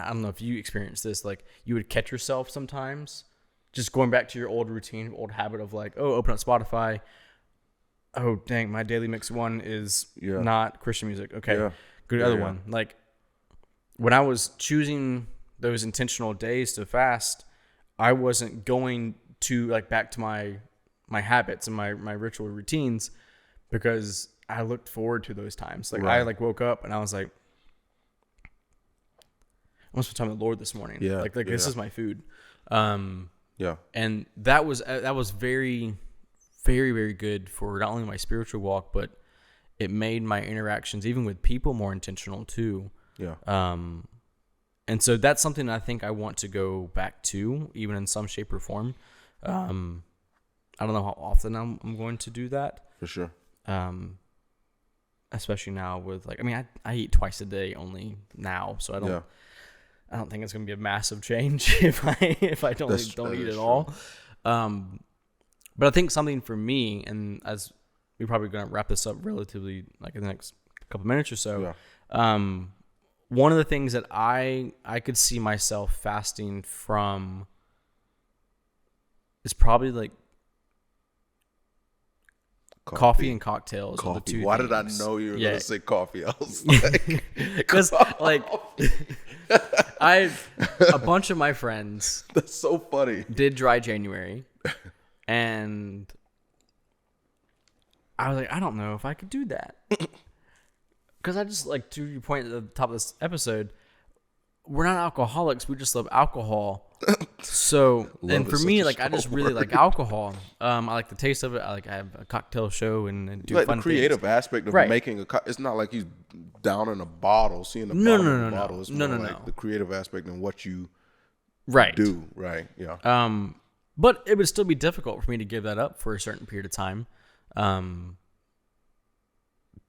don't know if you experienced this, like you would catch yourself sometimes just going back to your old routine, old habit of like, oh, open up Spotify. Oh, dang, my daily mix one is not Christian music. Okay, go to the other one. Like when I was choosing those intentional days to fast, I wasn't going to like back to my habits and my ritual routines because I looked forward to those times. Like I like woke up and I was like, I want to spend time with the Lord this morning. Like this is my food. And that was very, very, very good for not only my spiritual walk, but it made my interactions even with people more intentional too. And so that's something I think I want to go back to, even in some shape or form. I don't know how often I'm going to do that. For sure. Especially now with like, I mean, I eat twice a day only now, so I don't think it's going to be a massive change if I don't eat at all. But I think something for me, and as we're probably going to wrap this up relatively like in the next couple minutes or so, one of the things that I could see myself fasting from is probably like coffee and cocktails. Coffee. Why did I know you were going to say coffee? I was like, because like a bunch of my friends. That's so funny. Did dry January, and I was like, I don't know if I could do that. Because I just like to your point at the top of this episode, we're not alcoholics. We just love alcohol. So, and for me, like I just really like alcohol. I like the taste of it. I have a cocktail show and do like fun the creative things. Aspect of making it's not like you down in a bottle, seeing the bottle. It's more like the creative aspect and what you do. Right. Yeah. But it would still be difficult for me to give that up for a certain period of time.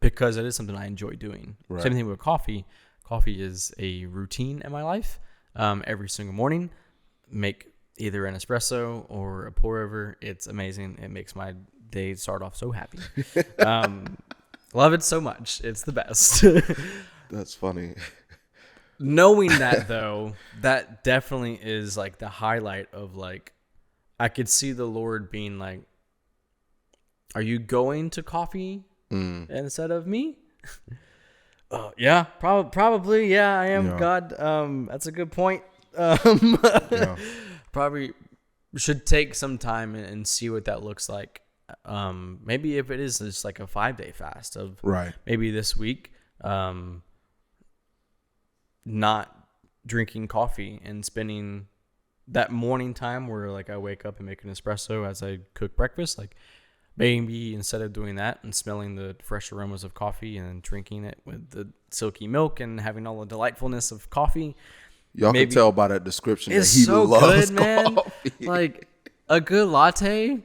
because it is something I enjoy doing. Right. Same thing with coffee. Coffee is a routine in my life. Every single morning, make either an espresso or a pour over. It's amazing. It makes my day start off so happy. Love it so much. It's the best. That's funny. Knowing that, though, that definitely is like the highlight of like, I could see the Lord being like, are you going to coffee instead of me? Yeah, probably. Yeah, I am. Yeah. God, that's a good point. Yeah. Probably should take some time and see what that looks like. Maybe if it is just like a 5-day fast of maybe this week, not drinking coffee and spending that morning time where like I wake up and make an espresso as I cook breakfast. Like maybe instead of doing that and smelling the fresh aromas of coffee and drinking it with the silky milk and having all the delightfulness of coffee. Y'all can tell by that description that he so loves good, man. coffee. Like a good latte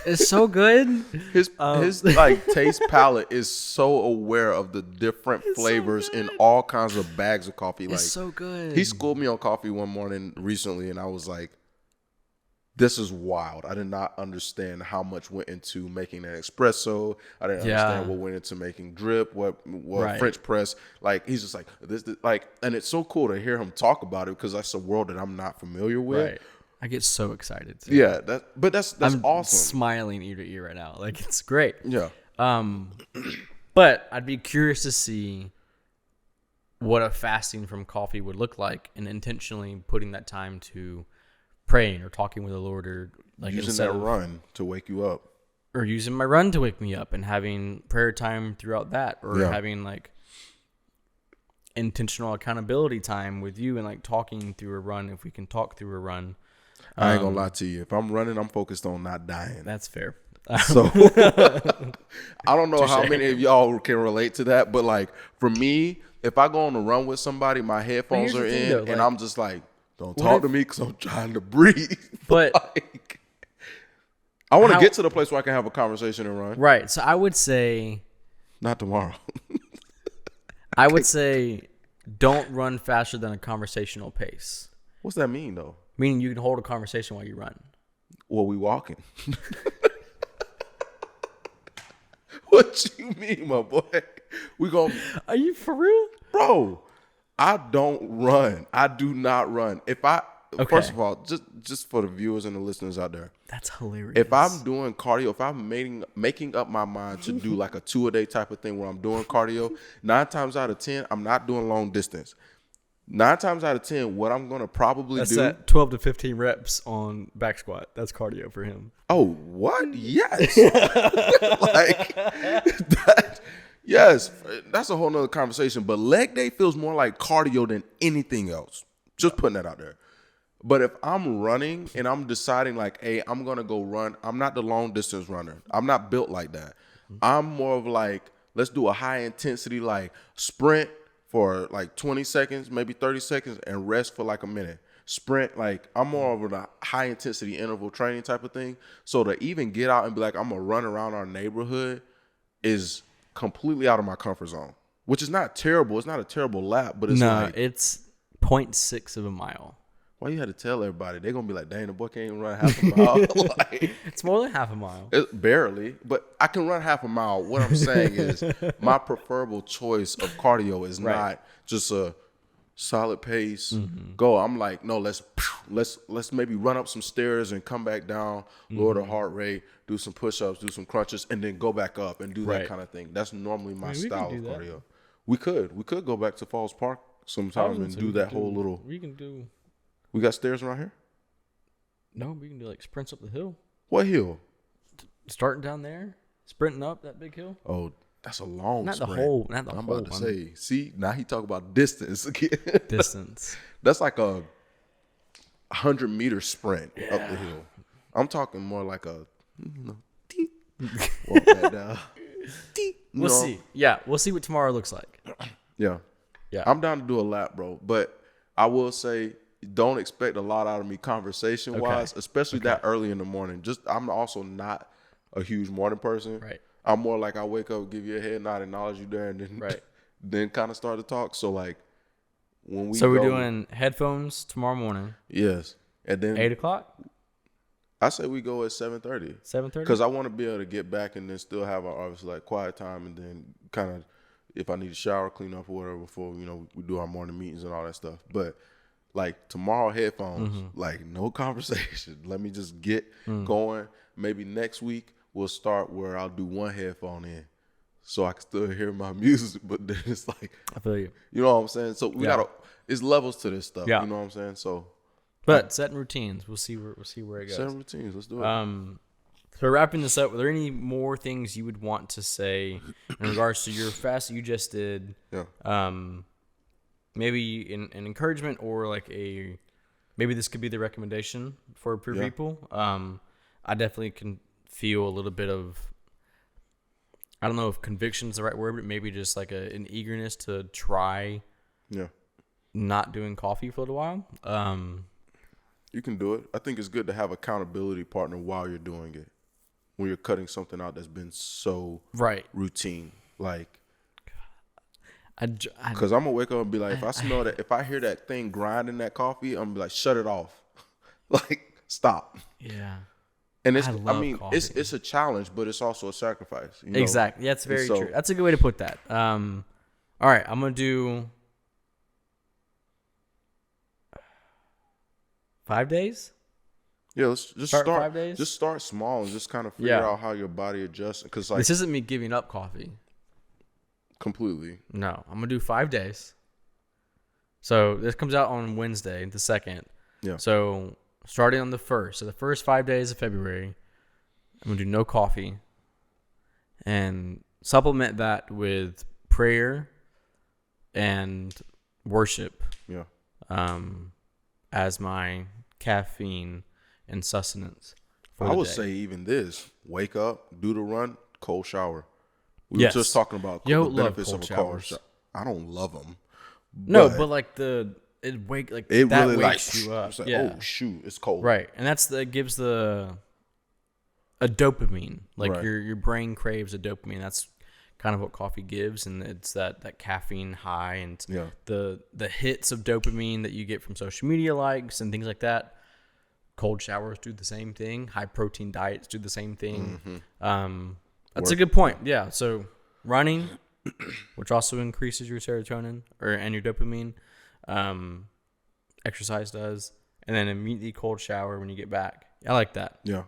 is so good. His like taste palette is so aware of the different flavors in all kinds of bags of coffee. Like it's so good. He schooled me on coffee one morning recently, and I was like, "This is wild." I did not understand how much went into making an espresso. I didn't understand what went into making drip, what French press. Like he's just like this, like, and it's so cool to hear him talk about it because that's a world that I'm not familiar with. Right. I get so excited. Too. Yeah, that's I'm awesome. Smiling ear to ear right now, like it's great. Yeah. But I'd be curious to see what a fasting from coffee would look like, and intentionally putting that time to praying or talking with the Lord, or like using that run to wake you up, or using my run to wake me up, and having prayer time throughout that, or having like intentional accountability time with you and like talking through a run if we can talk through a run. I ain't gonna lie to you. If I'm running, I'm focused on not dying. That's fair. So I don't know how many of y'all can relate to that, but like for me, if I go on a run with somebody, my headphones are in, and I'm just like, don't talk to me because I'm trying to breathe. But like, I want to get to the place where I can have a conversation and run. Right. So I would say, not tomorrow. I would say, don't run faster than a conversational pace. What's that mean though? Meaning you can hold a conversation while you run. Well, we walking. What you mean, my boy? We gonna? Are you for real, bro? I don't run. I do not run. First of all, just for the viewers and the listeners out there, that's hilarious. If I'm doing cardio, if I'm making up my mind to do like a 2-a-day type of thing where I'm doing cardio, 9 times out of 10, I'm not doing long distance. 9 times out of 10, what I'm gonna probably do. That's 12 to 15 reps on back squat. That's cardio for him. Oh, what? Yes. Like that. Yes, that's a whole nother conversation. But leg day feels more like cardio than anything else. Just putting that out there. But if I'm running and I'm deciding like, hey, I'm going to go run, I'm not the long distance runner. I'm not built like that. I'm more of like, let's do a high intensity like sprint for like 20 seconds, maybe 30 seconds, and rest for like a minute. Sprint, like I'm more of a high intensity interval training type of thing. So to even get out and be like, I'm going to run around our neighborhood is completely out of my comfort zone, which is not terrible. It's not a terrible lap, but it's it's 0.6 of a mile. Why you had to tell everybody? They're going to be like, dang, the boy can't even run half a mile. Like, it's more than half a mile. Barely, but I can run half a mile. What I'm saying is my preferable choice of cardio is not just a solid pace, go. I'm like, no, let's maybe run up some stairs and come back down, lower the heart rate, do some push-ups, do some crunches, and then go back up and do that kind of thing. That's normally my style of cardio. We could go back to Falls Park sometimes and do that whole little. We can do. We got stairs around here? No, we can do like sprints up the hill. What hill? Starting down there, sprinting up that big hill. Oh, that's a long not sprint. Not the whole. I'm about to say. See, now he talk about distance again. Distance. That's like a 100-meter sprint up the hill. I'm talking more like a, walk that down. We'll see. Yeah, we'll see what tomorrow looks like. Yeah. I'm down to do a lap, bro. But I will say, don't expect a lot out of me conversation-wise, especially that early in the morning. I'm also not a huge morning person. Right. I'm more like I wake up, give you a head nod, acknowledge you there, and then then kind of start to talk. So like when we we're doing headphones tomorrow morning. Yes, and then 8:00. I say we go at 7:30. 7:30. Because I want to be able to get back and then still have our obviously like quiet time, and then kind of if I need to shower, clean up or whatever before we do our morning meetings and all that stuff. But like tomorrow headphones, like no conversation. Let me just get going. Maybe next week we'll start where I'll do one headphone in so I can still hear my music, but then it's like, I feel you. You know what I'm saying? So we gotta, it's levels to this stuff. You know what I'm saying? So, but setting routines, we'll see where it goes. Setting routines, let's do it. So wrapping this up, were there any more things you would want to say in regards to your fast that you just did? Yeah. Maybe an encouragement or like maybe this could be the recommendation for people. I definitely can feel a little bit of, I don't know if conviction is the right word, but maybe just like an eagerness to try not doing coffee for a little while. You can do it. I think it's good to have an accountability partner while you're doing it. When you're cutting something out that's been so routine. Like, because I'm going to wake up and be like, if I smell that, if I hear that thing grinding that coffee, I'm going to be like, shut it off. Like, stop. Yeah. And it's a challenge, but it's also a sacrifice. Exactly. That's very true. That's a good way to put that. All right. I'm going to do 5 days. Yeah, let's just start 5 days. Just start small and just kind of figure out how your body adjusts. Because like, this isn't me giving up coffee. Completely. No, I'm gonna do 5 days. So this comes out on Wednesday, the 2nd. Yeah. So starting on the 1st, so the first 5 days of February, I'm gonna do no coffee, and supplement that with prayer and worship. Yeah. As my caffeine and sustenance. I would say even this: wake up, do the run, cold shower. We were just talking about the benefits of a cold shower. I don't love them. But like it really wakes you up. Like, oh shoot, it's cold. Right, and that gives a dopamine. Like your brain craves a dopamine. That's kind of what coffee gives, and it's that caffeine high and the hits of dopamine that you get from social media likes and things like that. Cold showers do the same thing. High protein diets do the same thing. That's a good point. Yeah. So running, which also increases your serotonin and your dopamine, exercise does, and then immediately cold shower when you get back. I like that. Yeah,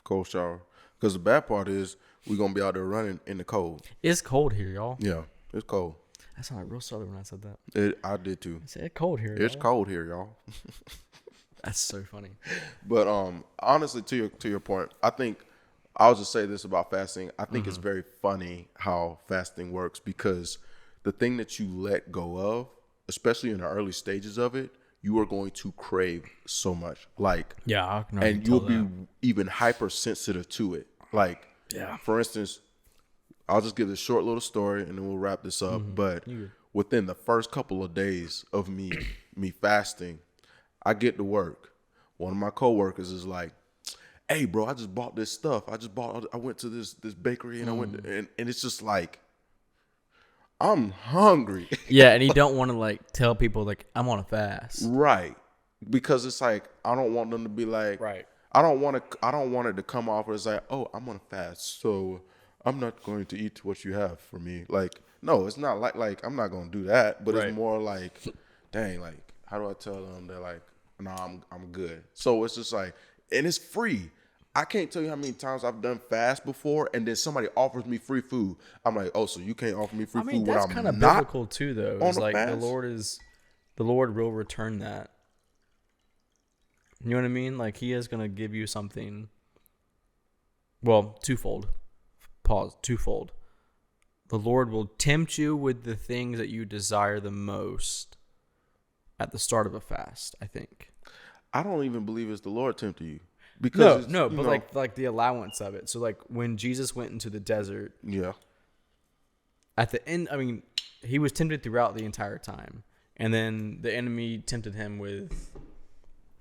cold shower. Because the bad part is we're gonna be out there running in the cold. It's cold here, y'all. Yeah, it's cold. That sounded real southern when I said that. I did too. I said it's cold here. It's cold here, y'all. That's so funny. But honestly, to your point, I think I'll just say this about fasting. I think it's very funny how fasting works, because the thing that you let go of, especially in the early stages of it, you are going to crave so much. Like, and you'll be even hypersensitive to it. Like, for instance, I'll just give this short little story and then we'll wrap this up. But within the first couple of days of me fasting, I get to work. One of my coworkers is like, "Hey, bro, I just bought this stuff. I went to this bakery and I went to, and it's just like, I'm hungry." Yeah, and you don't want to like tell people like I'm on a fast, right? Because it's like I don't want them to be like, right. I don't want it to come off as like, "Oh, I'm on a fast, so I'm not going to eat what you have for me." Like, no, it's not like I'm not going to do that, but it's more like, dang, like how do I tell them they're like, "No, I'm good." So it's just like, and it's free. I can't tell you how many times I've done fast before, and then somebody offers me free food. I'm like, "Oh, so you can't offer me free food?" That's kind of biblical too, though. It's like fast? the Lord will return that. You know what I mean? Like He is gonna give you something. Well, twofold. Pause. Twofold. The Lord will tempt you with the things that you desire the most at the start of a fast, I think. I don't even believe it's the Lord tempting you. Because but like the allowance of it. So like when Jesus went into the desert, at the end, I mean, He was tempted throughout the entire time, and then the enemy tempted Him with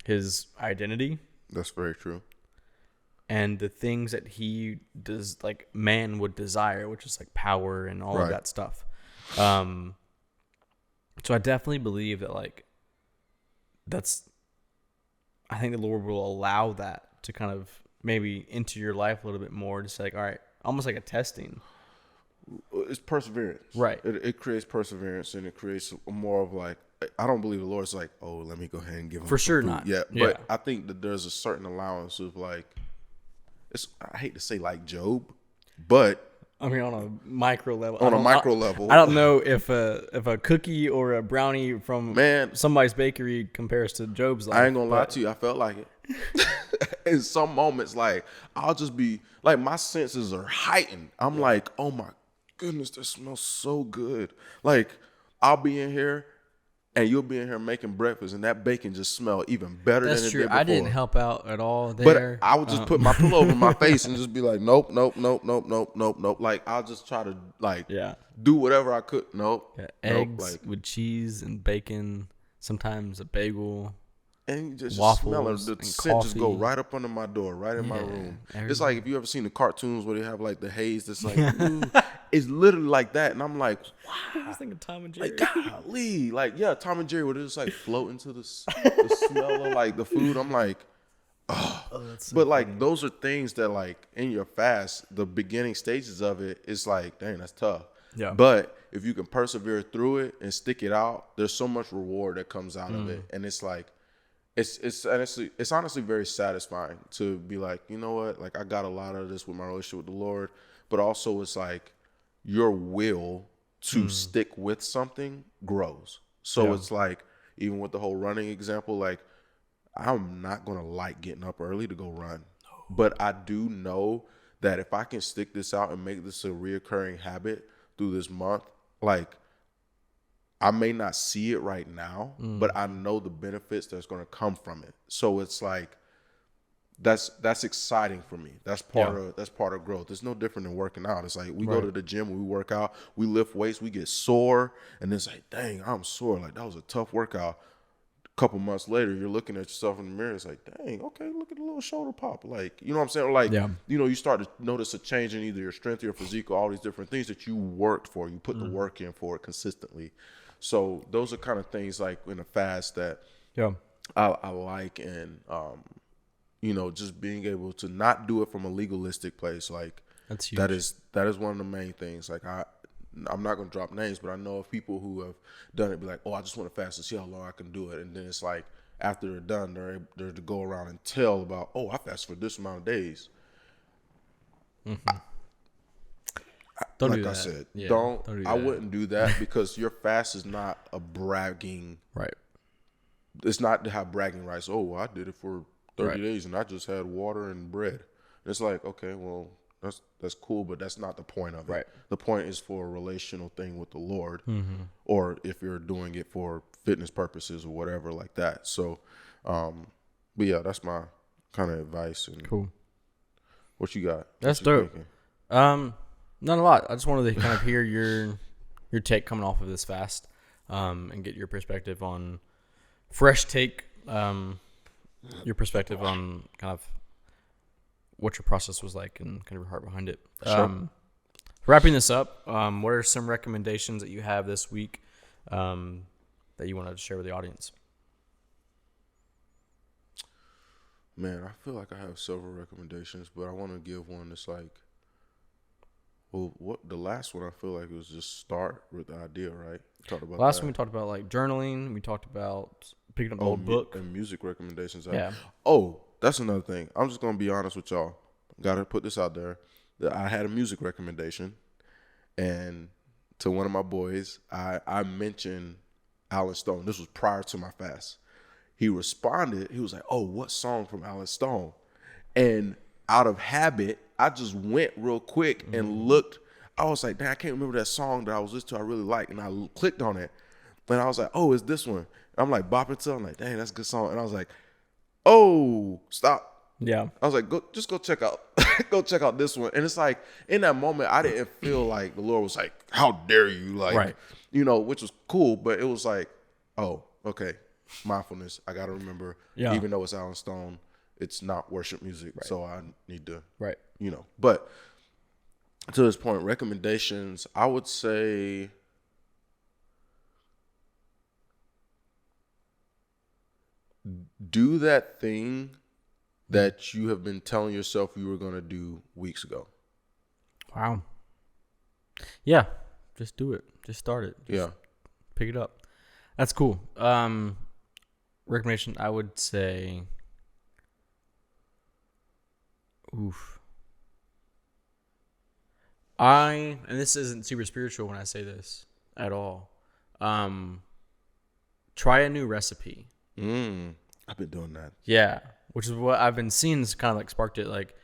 His identity. That's very true. and the things that he does, like man would desire, which is like power and all of that stuff. So I definitely believe that like I think the Lord will allow that to kind of maybe into your life a little bit more, just like, all right, almost like a testing. It's perseverance. Right. It creates perseverance, and it creates more of like, I don't believe the Lord's like, oh, let me go ahead and give him For sure food. not. Yeah. But I think that there's a certain allowance of like, I hate to say like Job, but I mean, on a micro level. On a micro level. I don't know if a cookie or a brownie from somebody's bakery compares to Job's life. I ain't gonna lie to you. I felt like it. In some moments, like, I'll just be, like, my senses are heightened. I'm like, oh my goodness, that smells so good. Like, I'll be in here, and you'll be in here making breakfast, and that bacon just smell even better than it did before. I didn't help out at all there. But I would just put my pillow over my face and just be like, nope. Like, I'll just try to, like, do whatever I could. Eggs with cheese and bacon, sometimes a bagel. And you just waffles, smell it. The scent just go right up under my door, right in my room. It's like if you ever seen the cartoons where they have like the haze that's like, ooh, it's literally like that. And I'm like, wow. I was thinking Tom and Jerry. Like, golly. Like, yeah, Tom and Jerry would just like float into the smell of like the food. I'm like, oh. That's so funny. Like, those are things that like in your fast, the beginning stages of it, it's like, dang, that's tough. Yeah. But if you can persevere through it and stick it out, there's so much reward that comes out of it. And it's like, It's honestly very satisfying to be like, you know what, like I got a lot of this with my relationship with the Lord, but also it's like your will to stick with something grows. So it's like, even with the whole running example, like I'm not going to like getting up early to go run, but I do know that if I can stick this out and make this a reoccurring habit through this month, like I may not see it right now, but I know the benefits that's going to come from it. So it's like, that's exciting for me. That's part of growth. It's no different than working out. It's like we go to the gym, we work out, we lift weights, we get sore, and it's like, dang, I'm sore. Like that was a tough workout. A couple months later, you're looking at yourself in the mirror. It's like, dang, okay, look at the little shoulder pop. Like, you know what I'm saying? Like, you know, you start to notice a change in either your strength or your physique or all these different things that you worked for. You put the work in for it consistently. So those are kind of things like in a fast that I like, and you know, just being able to not do it from a legalistic place, like that's huge. That is one of the main things. Like I'm not gonna drop names, but I know of people who have done it, be like, oh, I just want to fast to see how long I can do it, and then it's like after they're done, they're to go around and tell about, oh, I fast for this amount of days. Don't like do that. I said, Yeah, don't do I that. wouldn't do that because your fast is not a bragging. Right. It's not to have bragging rights. Oh, well, I did it for 30 days and I just had water and bread. And it's like, okay, well, that's cool, but that's not the point of it. Right. The point is for a relational thing with the Lord, or if you're doing it for fitness purposes or whatever like that. So, but yeah, that's my kind of advice. And cool. What you got? That's dope. Not a lot. I just wanted to kind of hear your take coming off of this fast, and get your perspective on fresh take, your perspective on kind of what your process was like and kind of your heart behind it. Sure. Wrapping this up, what are some recommendations that you have this week that you wanted to share with the audience? Man, I feel like I have several recommendations, but I want to give one that's like, well, what the last one I feel like was just start with the idea, right? We talked about last one we talked about like journaling. We taled about picking up an old book and music recommendations. Yeah. Oh, that's another thing. I'm just gonna be honest with y'all. Gotta put this out there. That I had a music recommendation, and to one of my boys, I mentioned Alan Stone. This was prior to my fast. He responded. He was like, "Oh, what song from Alan Stone?" And out of habit, I just went real quick and looked. I was like, dang, I can't remember that song that I was listening to I really like. And I clicked on it. And I was like, oh, it's this one. I'm like bopping to it. I'm like, dang, that's a good song. And I was like, oh, stop. Yeah. I was like, go check out this one. And it's like, in that moment, I didn't feel like the Lord was like, how dare you? Like, you know, which was cool. But it was like, oh, okay, mindfulness. I got to remember, even though it's Alan Stone, it's not worship music, so I need to, But to this point, recommendations, I would say do that thing that you have been telling yourself you were going to do weeks ago. Wow. Yeah. Just do it. Just start it. Just pick it up. That's cool. Recommendation, I would say, and this isn't super spiritual when I say this at all. Try a new recipe. I've been doing that. Yeah, which is what I've been seeing. Is kind of like sparked it. Like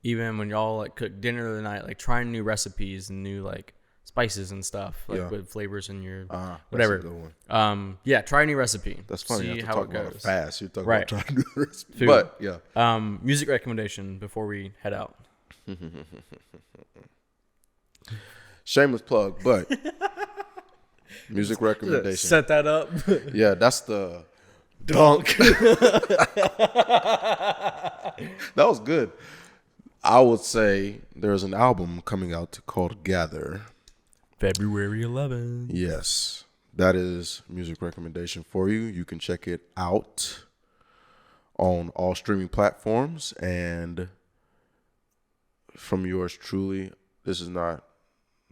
even when y'all like cook dinner of the night, like trying new recipes and new like spices and stuff, like with flavors in your whatever. That's a good one. Try a new recipe. That's funny. See you have to how talk it goes. About it fast. You're talking about trying to do a recipe. Food. But yeah. Music recommendation before we head out. Shameless plug, but music recommendation. Set that up. Yeah, that's the dunk. That was good. I would say there's an album coming out called Gather. February 11th. Yes, that is music recommendation for you. You can check it out on all streaming platforms. And from yours truly, this is not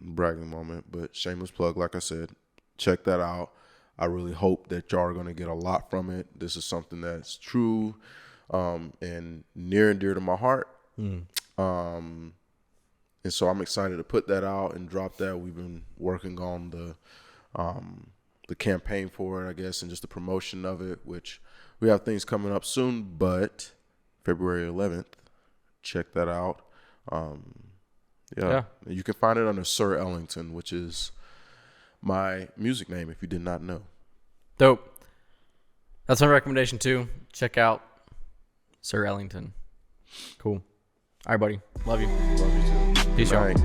a bragging moment, but shameless plug, like I said, check that out. I really hope that y'all are going to get a lot from it. This is something that's true and near and dear to my heart. And so I'm excited to put that out and drop that. We've been working on the campaign for it, I guess, and just the promotion of it, which we have things coming up soon, but February 11th, check that out. You can find it under Sir Ellington, which is my music name, if you did not know. Dope. That's my recommendation too. Check out Sir Ellington. Cool. All right, buddy. Love you. Love you too. Peace out.